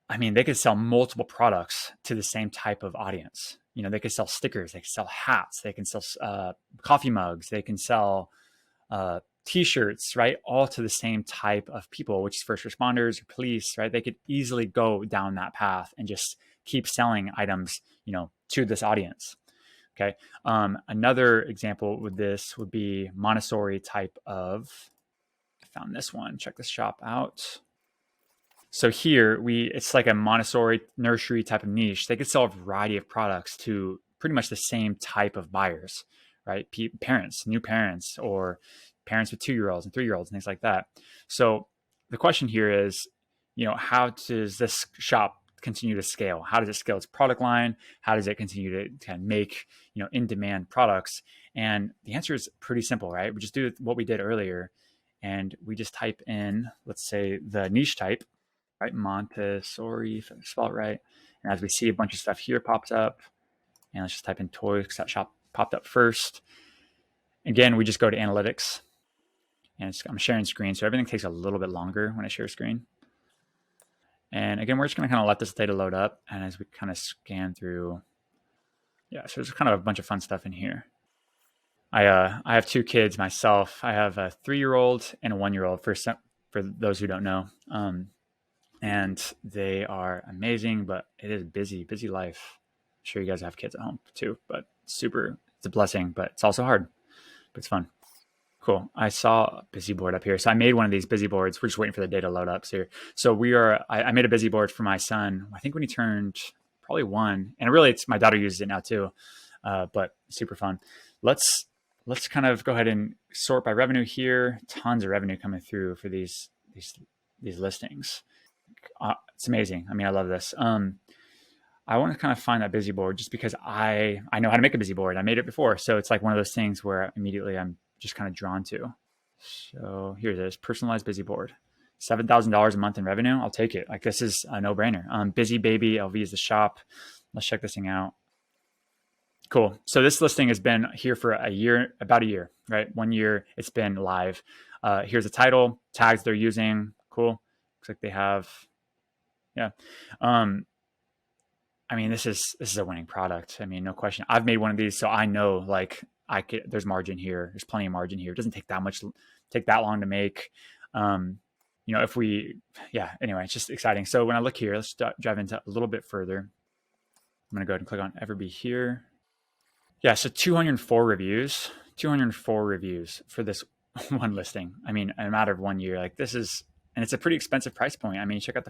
I mean, they could sell multiple products to the same type of audience. They could sell stickers, they could sell hats, they can sell coffee mugs, they can sell t-shirts, right? All to the same type of people, which is first responders or police, right? They could easily go down that path and just keep selling items, to this audience. Okay. Another example with this would be Montessori type of, I found this one, check this shop out. So here it's like a Montessori nursery type of niche. They could sell a variety of products to pretty much the same type of buyers, right? Parents, new parents, or parents with 2-year-olds and 3-year-olds and things like that. So the question here is, how does this shop continue to scale? How does it scale its product line? How does it continue to kind of make, in-demand products? And the answer is pretty simple, right? We just do what we did earlier, and we just type in, let's say, the niche type, right? Montessori, if I spell it right. And as we see, a bunch of stuff here pops up. And let's just type in toys because that shop popped up first. Again, we just go to analytics, and I'm sharing screen, so everything takes a little bit longer when I share screen. And again, we're just going to kind of let this data load up, and as we kind of scan through, so there's kind of a bunch of fun stuff in here. I have 2 kids myself. I have a 3-year-old and a 1-year-old, for those who don't know. And they are amazing, but it is busy life. I'm sure you guys have kids at home too, but it's a blessing, but it's also hard, but it's fun. Cool. I saw a busy board up here. So I made one of these busy boards. We're just waiting for the data to load up here. So I made a busy board for my son, I think when he turned probably 1. And really, my daughter uses it now too, but super fun. Let's kind of go ahead and sort by revenue here. Tons of revenue coming through for these listings. It's amazing. I mean, I love this. I want to kind of find that busy board just because I know how to make a busy board. I made it before. So it's like one of those things where immediately I'm just kind of drawn to. So here it is, personalized busy board, $7,000 a month in revenue. I'll take it. Like, this is a no brainer. Busy Baby LV is the shop. Let's check this thing out. Cool. So this listing has been here for about a year, right? 1 year it's been live. Here's the title, tags they're using. Cool. Looks like they have, I mean, this is a winning product. I mean, no question. I've made one of these, so I know, like, there's margin here. There's plenty of margin here. It doesn't take that long to make. Anyway, it's just exciting. So when I look here, let's dive into a little bit further. I'm going to go ahead and click on Everbee here. Yeah, so 204 reviews for this one listing. I mean, in a matter of 1 year, like, this is, and it's a pretty expensive price point. I mean, check out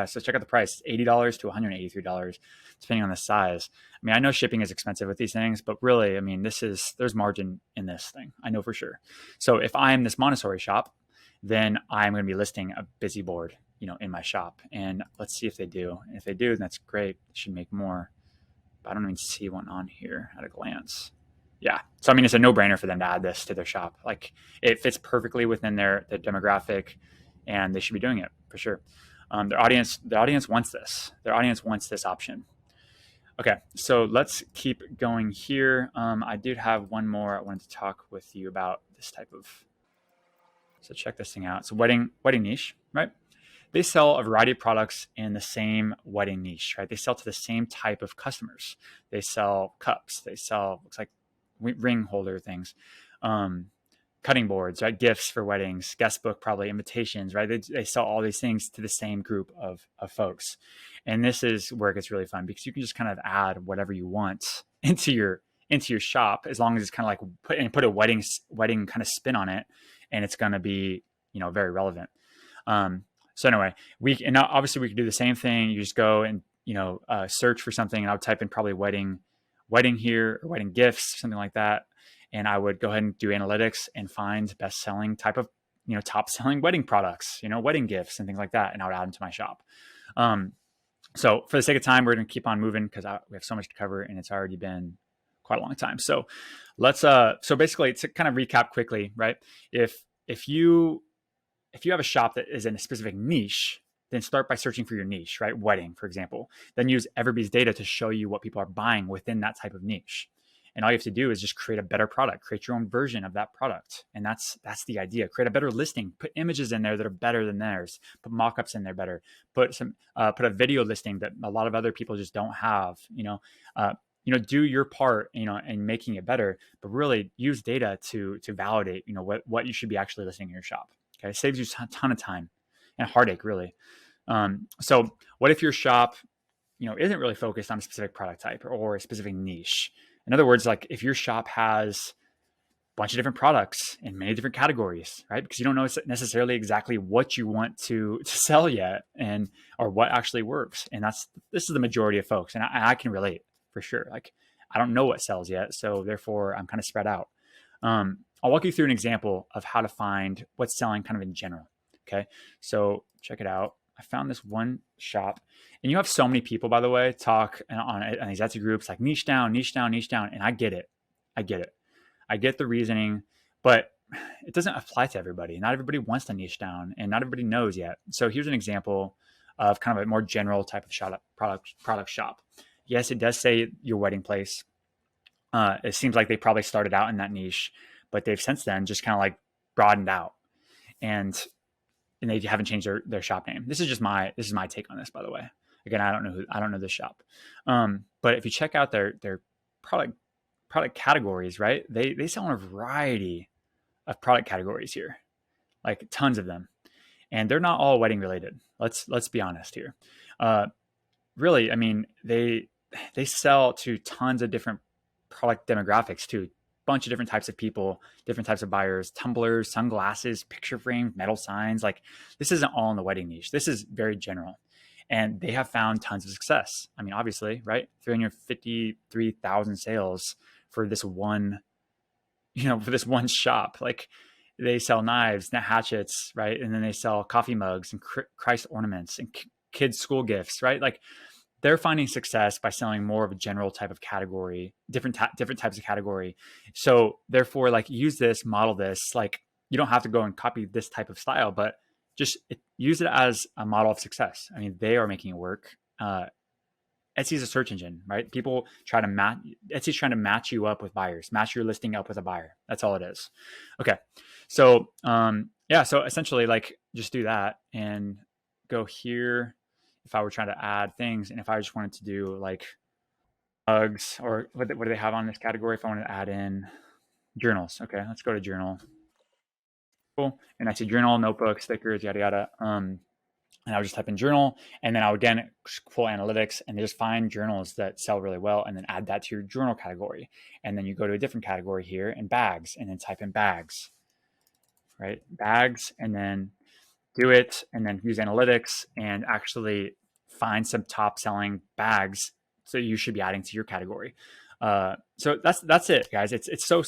so check out the price, $80 to $183, depending on the size. I mean, I know shipping is expensive with these things, but really, I mean, there's margin in this thing. I know for sure. So if I'm this Montessori shop, then I'm going to be listing a busy board, in my shop. And let's see if they do. And if they do, then that's great. They should make more. But I don't even see one on here at a glance. Yeah. So, I mean, it's a no-brainer for them to add this to their shop. Like, it fits perfectly within their demographic, and they should be doing it for sure. The audience wants this. Their audience wants this option. Okay, so let's keep going here. I did have one more I wanted to talk with you about this type of. So check this thing out. So wedding niche, right? They sell a variety of products in the same wedding niche, right? They sell to the same type of customers. They sell cups. They sell, looks like, ring holder things. Cutting boards, right? Gifts for weddings, guest book, probably invitations, right? They sell all these things to the same group of folks. And this is where it gets really fun, because you can just kind of add whatever you want into your shop, as long as it's kind of like put a wedding kind of spin on it, and it's going to be, very relevant. So anyway, obviously we could do the same thing. You just go and, search for something, and I would type in probably wedding here, or wedding gifts, something like that. And I would go ahead and do analytics and find best-selling type of, top-selling wedding products, wedding gifts and things like that. And I would add them to my shop. So for the sake of time, we're going to keep on moving because we have so much to cover, and it's already been quite a long time. So so basically, to kind of recap quickly, right? If you have a shop that is in a specific niche, then start by searching for your niche, right? Wedding, for example. Then use Everbee's data to show you what people are buying within that type of niche. And all you have to do is just create a better product, create your own version of that product. And that's the idea. Create a better listing, put images in there that are better than theirs, put mock-ups in there better, put a video listing that a lot of other people just don't have, do your part, in making it better, but really use data to validate, what you should be actually listing in your shop. Okay. It saves you a ton of time and heartache, really. So what if your shop, isn't really focused on a specific product type or a specific niche? In other words, like, if your shop has a bunch of different products in many different categories, right? Because you don't know necessarily exactly what you want to sell yet, or what actually works. And this is the majority of folks. And I can relate for sure. Like, I don't know what sells yet. So therefore I'm kind of spread out. I'll walk you through an example of how to find what's selling kind of in general. Okay. So check it out. I found this one shop, and you have so many people, by the way, talk on these Etsy groups like niche down, niche down, niche down. And I get it. I get it. I get the reasoning, but it doesn't apply to everybody. Not everybody wants to niche down, and not everybody knows yet. So here's an example of kind of a more general type of product shop. Yes, it does say your wedding place. It seems like they probably started out in that niche, but they've since then just kind of like broadened out, and they haven't changed their shop name. This is my take on this, by the way. Again, I don't know this shop, but if you check out their product categories, right? They sell in a variety of product categories here, like tons of them, and they're not all wedding related. Let's be honest here. Really, I mean, they sell to tons of different product demographics too. Bunch of different types of people, different types of buyers, tumblers, sunglasses, picture frames, metal signs. Like, this isn't all in the wedding niche. This is very general. And they have found tons of success. I mean, obviously, right? 353,000 sales for this one, for this one shop. Like, they sell knives, hatchets, right? And then they sell coffee mugs and Christ ornaments and kids' school gifts, right? Like, they're finding success by selling more of a general type of category, different types of category. So therefore, like, use this, model this. Like, you don't have to go and copy this type of style, but just use it as a model of success. I mean, they are making it work. Etsy is a search engine, right? People try to Etsy's trying to match you up with buyers, match your listing up with a buyer. That's all it is. Okay. So, so essentially, like, just do that and go here. If I were trying to add things, and if I just wanted to do like mugs, or what do they have on this category? If I wanted to add in journals, okay, let's go to journal. Cool. And I see journal, notebook, stickers, yada yada. And I would just type in journal, and then I would again pull analytics and just find journals that sell really well, and then add that to your journal category. And then you go to a different category here and bags, and then type in bags, right? Bags, and then do it, and then use analytics and actually find some top selling bags so you should be adding to your category. So that's it, guys. It's so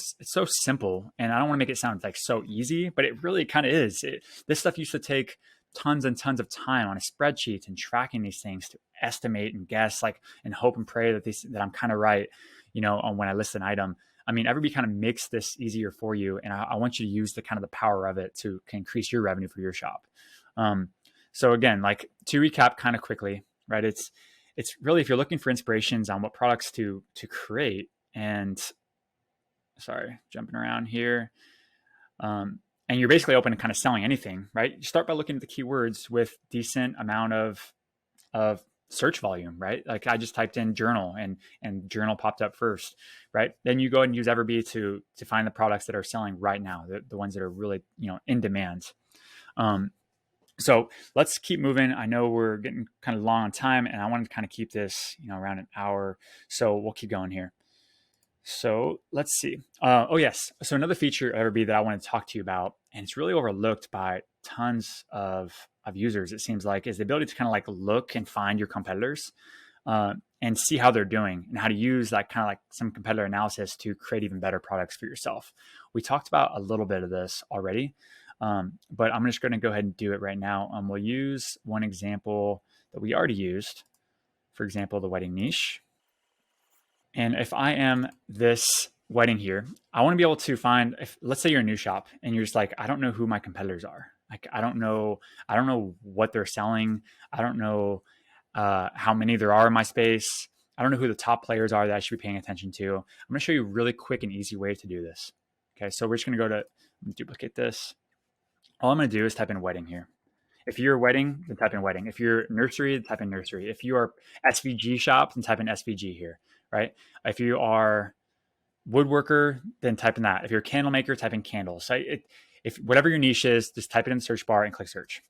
simple, and I don't want to make it sound like so easy, but it really kind of is. This stuff used to take tons and tons of time on a spreadsheet and tracking these things to estimate and guess, like, and hope and pray that I'm kind of right, on when I list an item. I mean, everybody kind of makes this easier for you, and I want you to use the kind of the power of it to increase your revenue for your shop. So again, like, to recap kind of quickly, right? It's really, if you're looking for inspirations on what products to create, and sorry, jumping around here, and you're basically open to kind of selling anything, right? You start by looking at the keywords with decent amount of search volume, right? Like, I just typed in journal, and journal popped up first, right? Then you go and use Everbee to find the products that are selling right now, the ones that are really, in demand. So let's keep moving. I know we're getting kind of long on time, and I wanted to kind of keep this, around an hour. So we'll keep going here. So let's see. Oh yes. So another feature of Everbee that I want to talk to you about, and it's really overlooked by tons of users, it seems like, is the ability to kind of like look and find your competitors, and see how they're doing, and how to use that kind of like some competitor analysis to create even better products for yourself. We talked about a little bit of this already, but I'm just going to go ahead and do it right now. We'll use one example that we already used. For example, the wedding niche. And if I am this wedding here, I want to be able to find, let's say you're a new shop and you're just like, I don't know who my competitors are. Like, I don't know what they're selling. I don't know how many there are in my space. I don't know who the top players are that I should be paying attention to. I'm going to show you a really quick and easy way to do this. Okay, so we're just going to go to duplicate this. All I'm going to do is type in wedding here. If you're a wedding, then type in wedding. If you're nursery, type in nursery. If you are SVG shop, then type in SVG here, right? If you are woodworker, then type in that. If you're a candle maker, type in candles. So if whatever your niche is, just type it in the search bar and click search.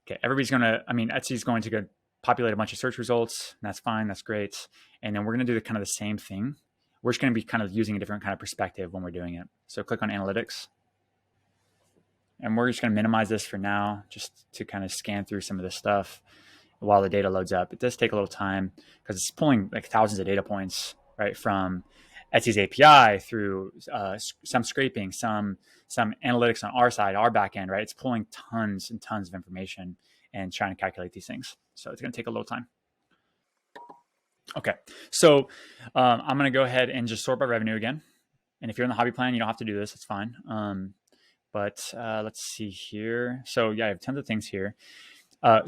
Okay, Etsy's going to go populate a bunch of search results, and that's fine, that's great. And then we're going to do kind of the same thing. We're just going to be kind of using a different kind of perspective when we're doing it. So click on analytics. And we're just going to minimize this for now, just to kind of scan through some of this stuff while the data loads up. It does take a little time because it's pulling like thousands of data points. right? From Etsy's API through some scraping, some analytics on our side, our backend, right? It's pulling tons and tons of information and trying to calculate these things. So it's going to take a little time. Okay, so I'm going to go ahead and just sort by revenue again. And if you're in the hobby plan, you don't have to do this. It's fine. But let's see here. So yeah, I have tons of things here.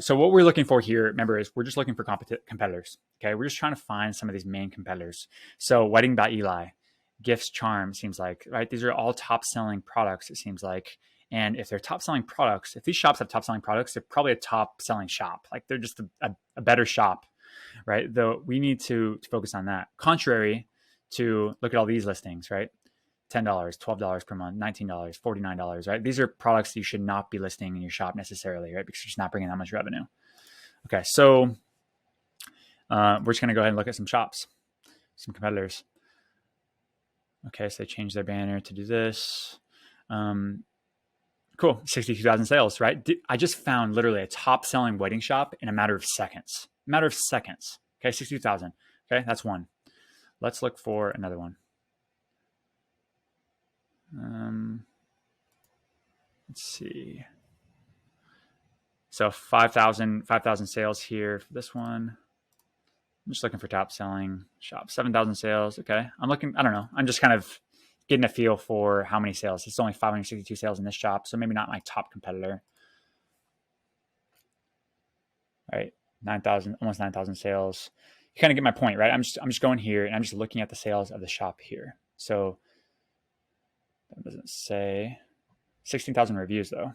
So what we're looking for here, remember, is we're just looking for competitors. Okay, we're just trying to find some of these main competitors. So Wedding by Eli, Gifts Charm seems like, right? These are all top selling products, it seems like. And if they're top selling products, if these shops have top selling products, they're probably a top selling shop. Like they're just a better shop, right? Though we need to focus on that. Contrary to look at all these listings, right? $10, $12 per month, $19, $49, right? These are products you should not be listing in your shop necessarily, right? Because you're just not bringing that much revenue. Okay, so we're just going to go ahead and look at some shops, some competitors. Okay, so they changed their banner to do this. Cool, 62,000 sales, right? I just found literally a top selling wedding shop in a matter of seconds. Okay, 62,000. Okay, that's one. Let's look for another one. Let's see. So 5,000 sales here for this one. I'm just looking for top selling shop. 7,000 sales. Okay. I'm looking, I don't know. I'm just kind of getting a feel for how many sales. It's only 562 sales in this shop, so maybe not my top competitor. All right. 9,000, almost 9,000 sales. You kind of get my point, right? I'm just going here and I'm just looking at the sales of the shop here. So that doesn't say 16,000 reviews though.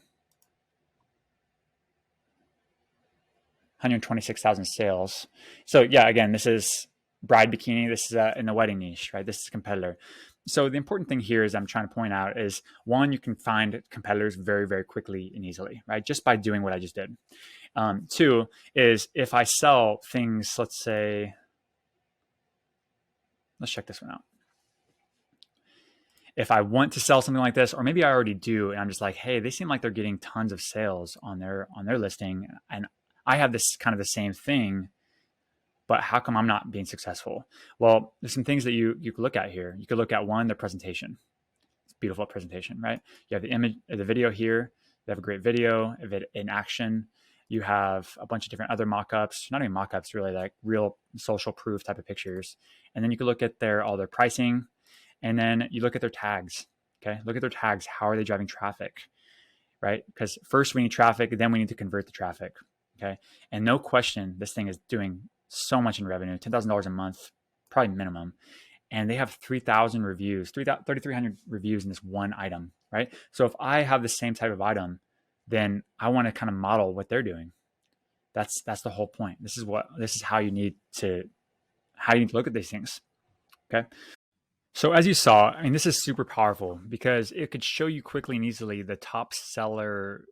126,000 sales. So yeah, again, this is bride bikini. This is in the wedding niche, right? This is a competitor. So the important thing here is I'm trying to point out is one, you can find competitors very, very quickly and easily, right? Just by doing what I just did. Two is if I sell things, let's say, let's check this one out. If I want to sell something like this, or maybe I already do, and I'm just like, hey, they seem like they're getting tons of sales on their listing, and I have this kind of the same thing, but how come I'm not being successful? Well, there's some things that you could look at here. You could look at one, their presentation. It's a beautiful presentation, right? You have the image, the video here. You have a great video of it in action. You have a bunch of different other mock-ups, not even mock-ups, really, like real social proof type of pictures. And then you could look at all their pricing, and then you look at their tags. Okay, look at their tags. How are they driving traffic, right? Because first we need traffic, then we need to convert the traffic. Okay, and no question, this thing is doing so much in revenue, $10,000 a month, probably minimum. And they have 3,000 reviews, 3,300 reviews in this one item, right? So if I have the same type of item, then I want to kind of model what they're doing. That's the whole point. This is how you need to look at these things. Okay. So as you saw, I mean, this is super powerful because it could show you quickly and easily the top seller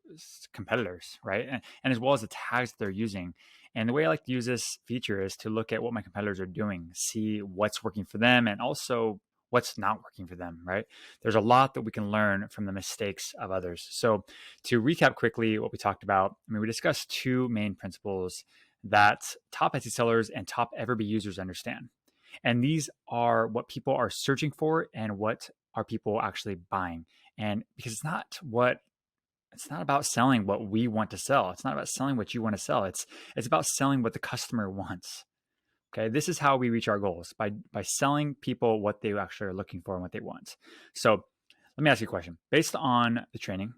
competitors, right? And as well as the tags that they're using. And the way I like to use this feature is to look at what my competitors are doing, see what's working for them, and also what's not working for them, right? There's a lot that we can learn from the mistakes of others. So to recap quickly what we talked about, I mean, we discussed two main principles that top Etsy sellers and top Everbee users understand. And these are what people are searching for and what are people actually buying. And because it's not about selling what we want to sell. It's not about selling what you want to sell. It's about selling what the customer wants. Okay, this is how we reach our goals, by selling people what they actually are looking for and what they want. So let me ask you a question. Based on the training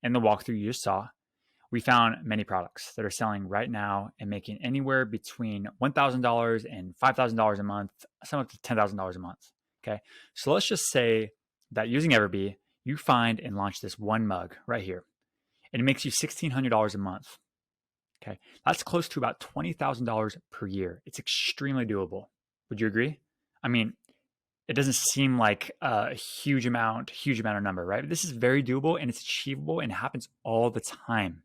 and the walkthrough you just saw, we found many products that are selling right now and making anywhere between $1,000 and $5,000 a month, some up to $10,000 a month. Okay, so let's just say that using Everbee, you find and launch this one mug right here, and it makes you $1,600 a month. Okay, that's close to about $20,000 per year. It's extremely doable. Would you agree? I mean, it doesn't seem like a huge amount of number, right? This is very doable and it's achievable and happens all the time.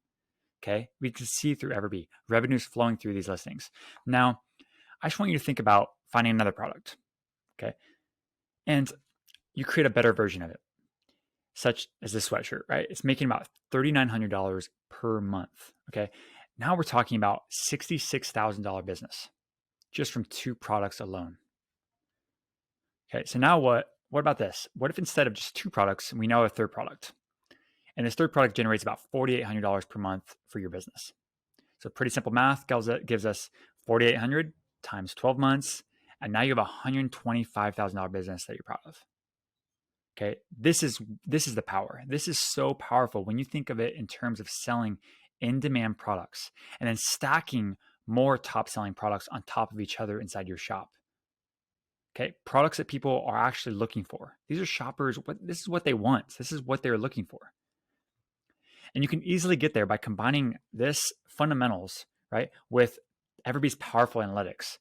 Okay, we can see through Everbee revenues flowing through these listings. Now, I just want you to think about finding another product. Okay, and you create a better version of it, such as this sweatshirt, right? It's making about $3,900 per month. Okay, now we're talking about $66,000 business just from two products alone. Okay, so now what about this? What if instead of just two products, we now have a third product? And this third product generates about $4,800 per month for your business. So pretty simple math gives us 4,800 times 12 months, and now you have a $125,000 business that you're proud of. Okay, this is the power. This is so powerful when you think of it in terms of selling in-demand products and then stacking more top-selling products on top of each other inside your shop. Okay, products that people are actually looking for. These are shoppers. This is what they want. This is what they're looking for. And you can easily get there by combining this fundamentals, right, with Everbee's powerful analytics.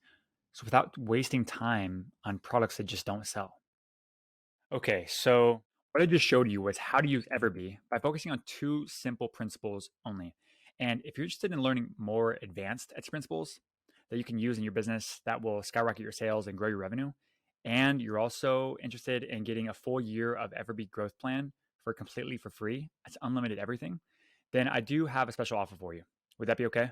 So without wasting time on products that just don't sell. Okay, so what I just showed you was how to use Everbee by focusing on two simple principles only. And if you're interested in learning more advanced Etsy principles that you can use in your business that will skyrocket your sales and grow your revenue, and you're also interested in getting a full year of Everbee growth plan completely for free, it's unlimited everything, then I do have a special offer for you. Would that be okay?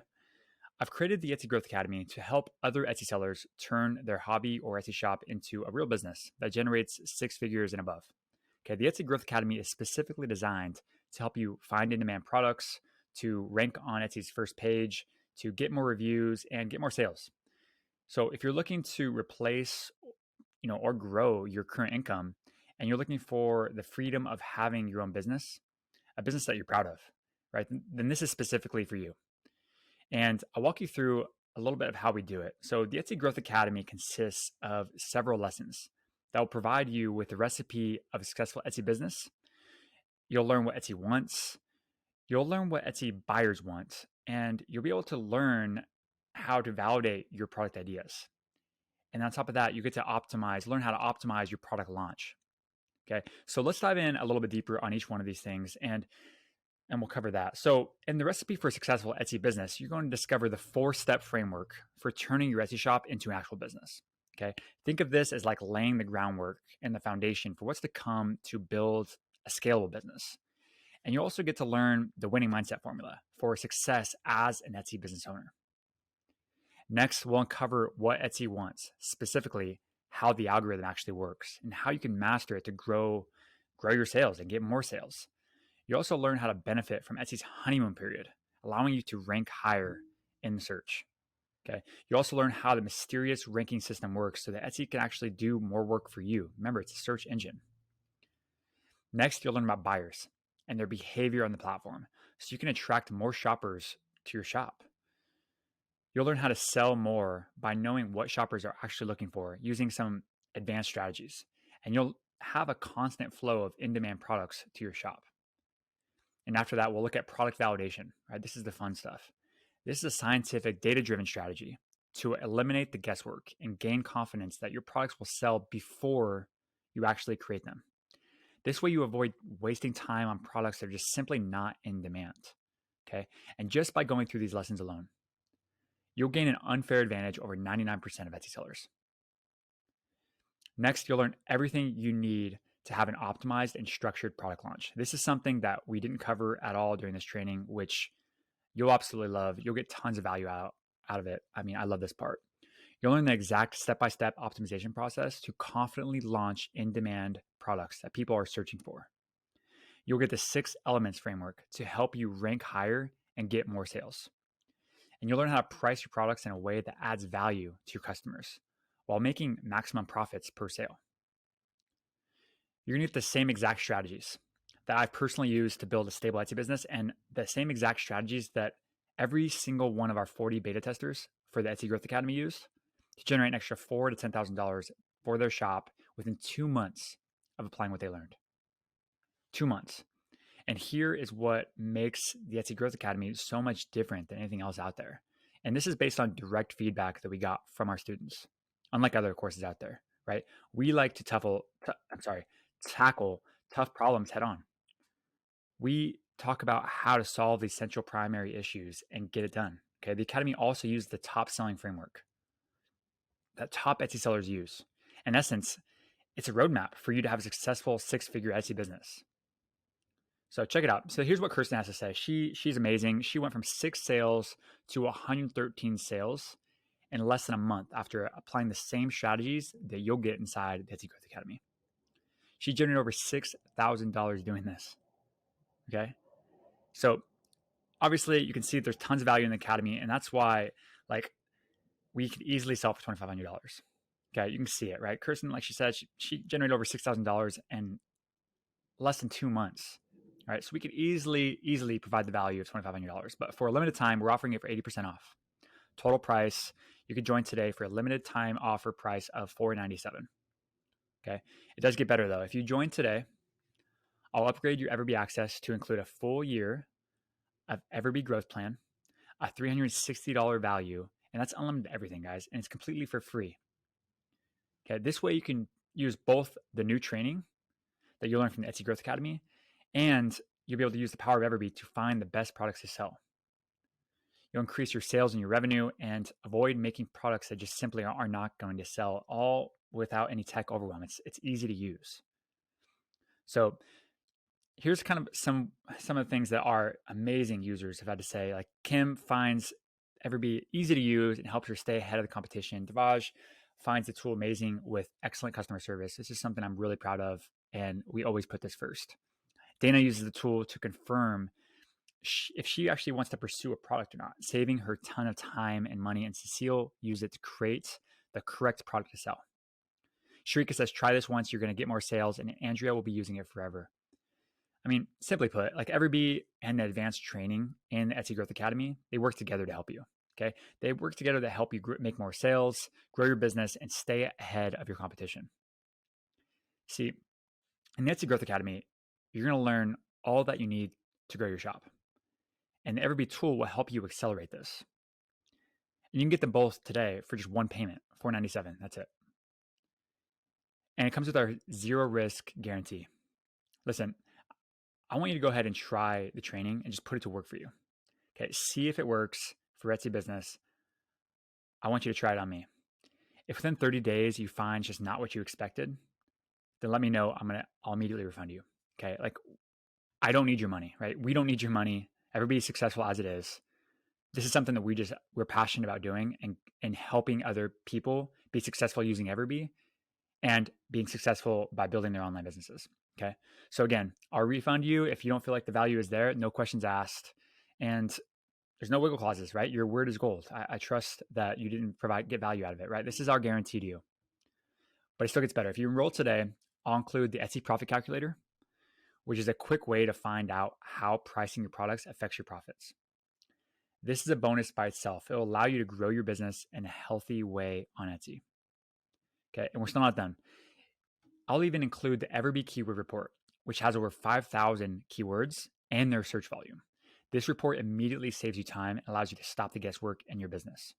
I've created the Etsy Growth Academy to help other Etsy sellers turn their hobby or Etsy shop into a real business that generates six figures and above. Okay, the Etsy Growth Academy is specifically designed to help you find in-demand products, to rank on Etsy's first page, to get more reviews and get more sales. So if you're looking to replace, or grow your current income, and you're looking for the freedom of having your own business, a business that you're proud of, right? Then this is specifically for you. And I'll walk you through a little bit of how we do it. So the Etsy Growth Academy consists of several lessons that will provide you with the recipe of a successful Etsy business. You'll learn what Etsy wants. You'll learn what Etsy buyers want, and you'll be able to learn how to validate your product ideas. And on top of that, you get to learn how to optimize your product launch. Okay, so let's dive in a little bit deeper on each one of these things, and we'll cover that. So in the recipe for a successful Etsy business, you're going to discover the 4-step framework for turning your Etsy shop into an actual business. Okay, think of this as like laying the groundwork and the foundation for what's to come to build a scalable business. And you also get to learn the winning mindset formula for success as an Etsy business owner. Next, we'll uncover what Etsy wants, specifically how the algorithm actually works and how you can master it to grow your sales and get more sales. You also learn how to benefit from Etsy's honeymoon period, allowing you to rank higher in the search. Okay. You also learn how the mysterious ranking system works so that Etsy can actually do more work for you. Remember, it's a search engine. Next, you'll learn about buyers and their behavior on the platform so you can attract more shoppers to your shop. You'll learn how to sell more by knowing what shoppers are actually looking for using some advanced strategies. And you'll have a constant flow of in-demand products to your shop. And after that, we'll look at product validation, right? This is the fun stuff. This is a scientific, data-driven strategy to eliminate the guesswork and gain confidence that your products will sell before you actually create them. This way you avoid wasting time on products that are just simply not in demand, okay? And just by going through these lessons alone, you'll gain an unfair advantage over 99% of Etsy sellers. Next, you'll learn everything you need to have an optimized and structured product launch. This is something that we didn't cover at all during this training, which you'll absolutely love. You'll get tons of value out of it. I mean, I love this part. You'll learn the exact step-by-step optimization process to confidently launch in-demand products that people are searching for. You'll get the 6 elements framework to help you rank higher and get more sales. And you'll learn how to price your products in a way that adds value to your customers while making maximum profits per sale. You're gonna get the same exact strategies that I've personally used to build a stable Etsy business, and the same exact strategies that every single one of our 40 beta testers for the Etsy Growth Academy used to generate an extra $4,000 to $10,000 for their shop within 2 months of applying what they learned. 2 months. And here is what makes the Etsy Growth Academy so much different than anything else out there. And this is based on direct feedback that we got from our students, unlike other courses out there, right? We like to tackle tough problems head on. We talk about how to solve these central primary issues and get it done. Okay. The Academy also uses the top selling framework that top Etsy sellers use. In essence, it's a roadmap for you to have a successful 6-figure Etsy business. So check it out. So here's what Kirsten has to say. She's amazing. She went from 6 sales to 113 sales in less than a month after applying the same strategies that you'll get inside the Etsy Growth Academy. She generated over $6,000 doing this. Okay. So obviously you can see there's tons of value in the academy, and that's why like we could easily sell for $2,500. Okay. You can see it, right? Kirsten, like she said, she generated over $6,000 in less than 2 months. All right. So we could easily provide the value of $2,500, but for a limited time, we're offering it for 80% off. Total price, you could join today for a limited time offer price of $497. Okay. It does get better though. If you join today, I'll upgrade your Everbee access to include a full year of Everbee growth plan, a $360 value, and that's unlimited everything, guys. And it's completely for free. Okay. This way you can use both the new training that you'll learn from the Etsy Growth Academy, and you'll be able to use the power of Everbee to find the best products to sell. You'll increase your sales and your revenue and avoid making products that just simply are not going to sell, all without any tech overwhelm. It's easy to use. So here's kind of some of the things that our amazing users have had to say. Like Kim finds Everbee easy to use and helps her stay ahead of the competition. Devaj finds the tool amazing with excellent customer service. This is something I'm really proud of, and we always put this first. Dana uses the tool to confirm if she actually wants to pursue a product or not, saving her a ton of time and money. And Cecile used it to create the correct product to sell. Sharika says, try this once, you're going to get more sales, and Andrea will be using it forever. I mean, simply put, like Everbee and the advanced training in the Etsy Growth Academy, they work together to help you. Okay. They work together to help you make more sales, grow your business, and stay ahead of your competition. See, in the Etsy Growth Academy, you're going to learn all that you need to grow your shop. And the Everbee tool will help you accelerate this. And you can get them both today for just one payment, $497. That's it. And it comes with our zero risk guarantee. Listen, I want you to go ahead and try the training and just put it to work for you. Okay, see if it works for Etsy business. I want you to try it on me. If within 30 days you find it's just not what you expected, then let me know. I'll immediately refund you. Okay, like I don't need your money, right? We don't need your money. Everybody's successful as it is. This is something that we're passionate about doing and helping other people be successful using Everbee and being successful by building their online businesses. Okay. So again, I'll refund you if you don't feel like the value is there, no questions asked. And there's no wiggle clauses, right? Your word is gold. I trust that you didn't get value out of it, right? This is our guarantee to you. But it still gets better. If you enroll today, I'll include the Etsy Profit Calculator, which is a quick way to find out how pricing your products affects your profits. This is a bonus by itself. It will allow you to grow your business in a healthy way on Etsy. Okay, and we're still not done. I'll even include the Everbee Keyword Report, which has over 5,000 keywords and their search volume. This report immediately saves you time and allows you to stop the guesswork in your business.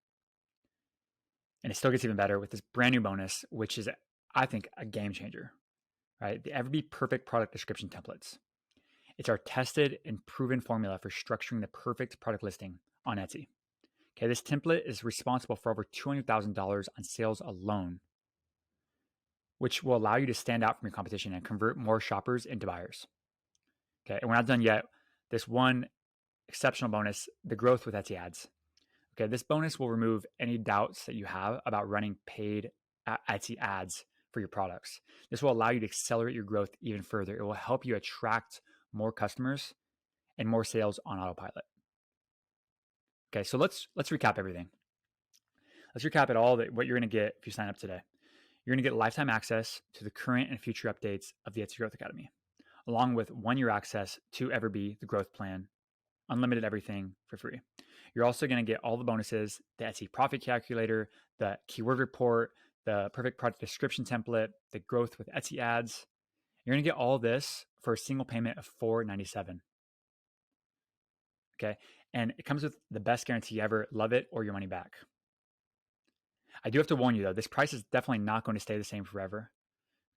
And it still gets even better with this brand new bonus, which is, I think, a game changer, right? The Everbee Perfect Product Description Templates. It's our tested and proven formula for structuring the perfect product listing on Etsy. Okay, this template is responsible for over $200,000 on sales alone, which will allow you to stand out from your competition and convert more shoppers into buyers. Okay, and we're not done yet. This one exceptional bonus, the growth with Etsy ads. Okay, this bonus will remove any doubts that you have about running paid Etsy ads for your products. This will allow you to accelerate your growth even further. It will help you attract more customers and more sales on autopilot. Okay, so let's recap everything. Let's recap it all, what you're going to get if you sign up today. You're going to get lifetime access to the current and future updates of the Etsy Growth Academy, along with 1-year access to Everbee, the growth plan, unlimited everything for free. You're also going to get all the bonuses, the Etsy Profit Calculator, the Keyword Report, the Perfect Product Description Template, the growth with Etsy ads. You're going to get all this for a single payment of $497. Okay, and it comes with the best guarantee ever. Love it or your money back. I do have to warn you though, this price is definitely not going to stay the same forever.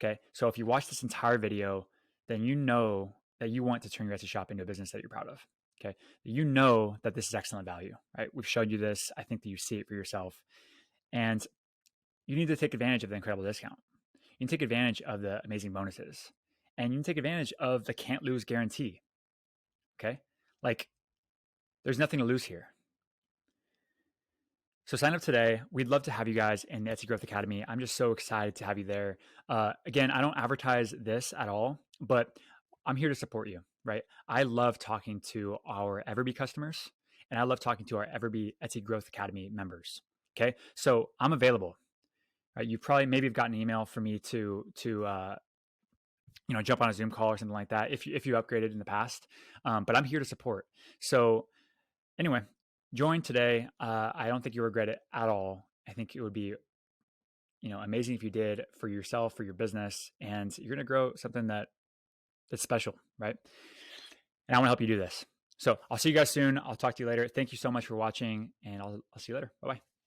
Okay, so if you watch this entire video, then you know that you want to turn your Etsy shop into a business that you're proud of. Okay, you know that this is excellent value, right? We've showed you this. I think that you see it for yourself, and you need to take advantage of the incredible discount. You can take advantage of the amazing bonuses, and you can take advantage of the can't lose guarantee. Okay, like there's nothing to lose here. So sign up today. We'd love to have you guys in the Etsy Growth Academy. I'm just so excited to have you there. Again, I don't advertise this at all, but I'm here to support you, right? I love talking to our Everbee customers, and I love talking to our Everbee Etsy Growth Academy members. Okay, so I'm available. Right? You probably maybe have gotten an email for me to jump on a Zoom call or something like that if you upgraded in the past. But I'm here to support. So anyway, join today. I don't think you'll regret it at all. I think it would be amazing if you did, for yourself, for your business, and you're going to grow something that's special, right? And I want to help you do this. So I'll see you guys soon. I'll talk to you later. Thank you so much for watching, and I'll see you later. Bye bye.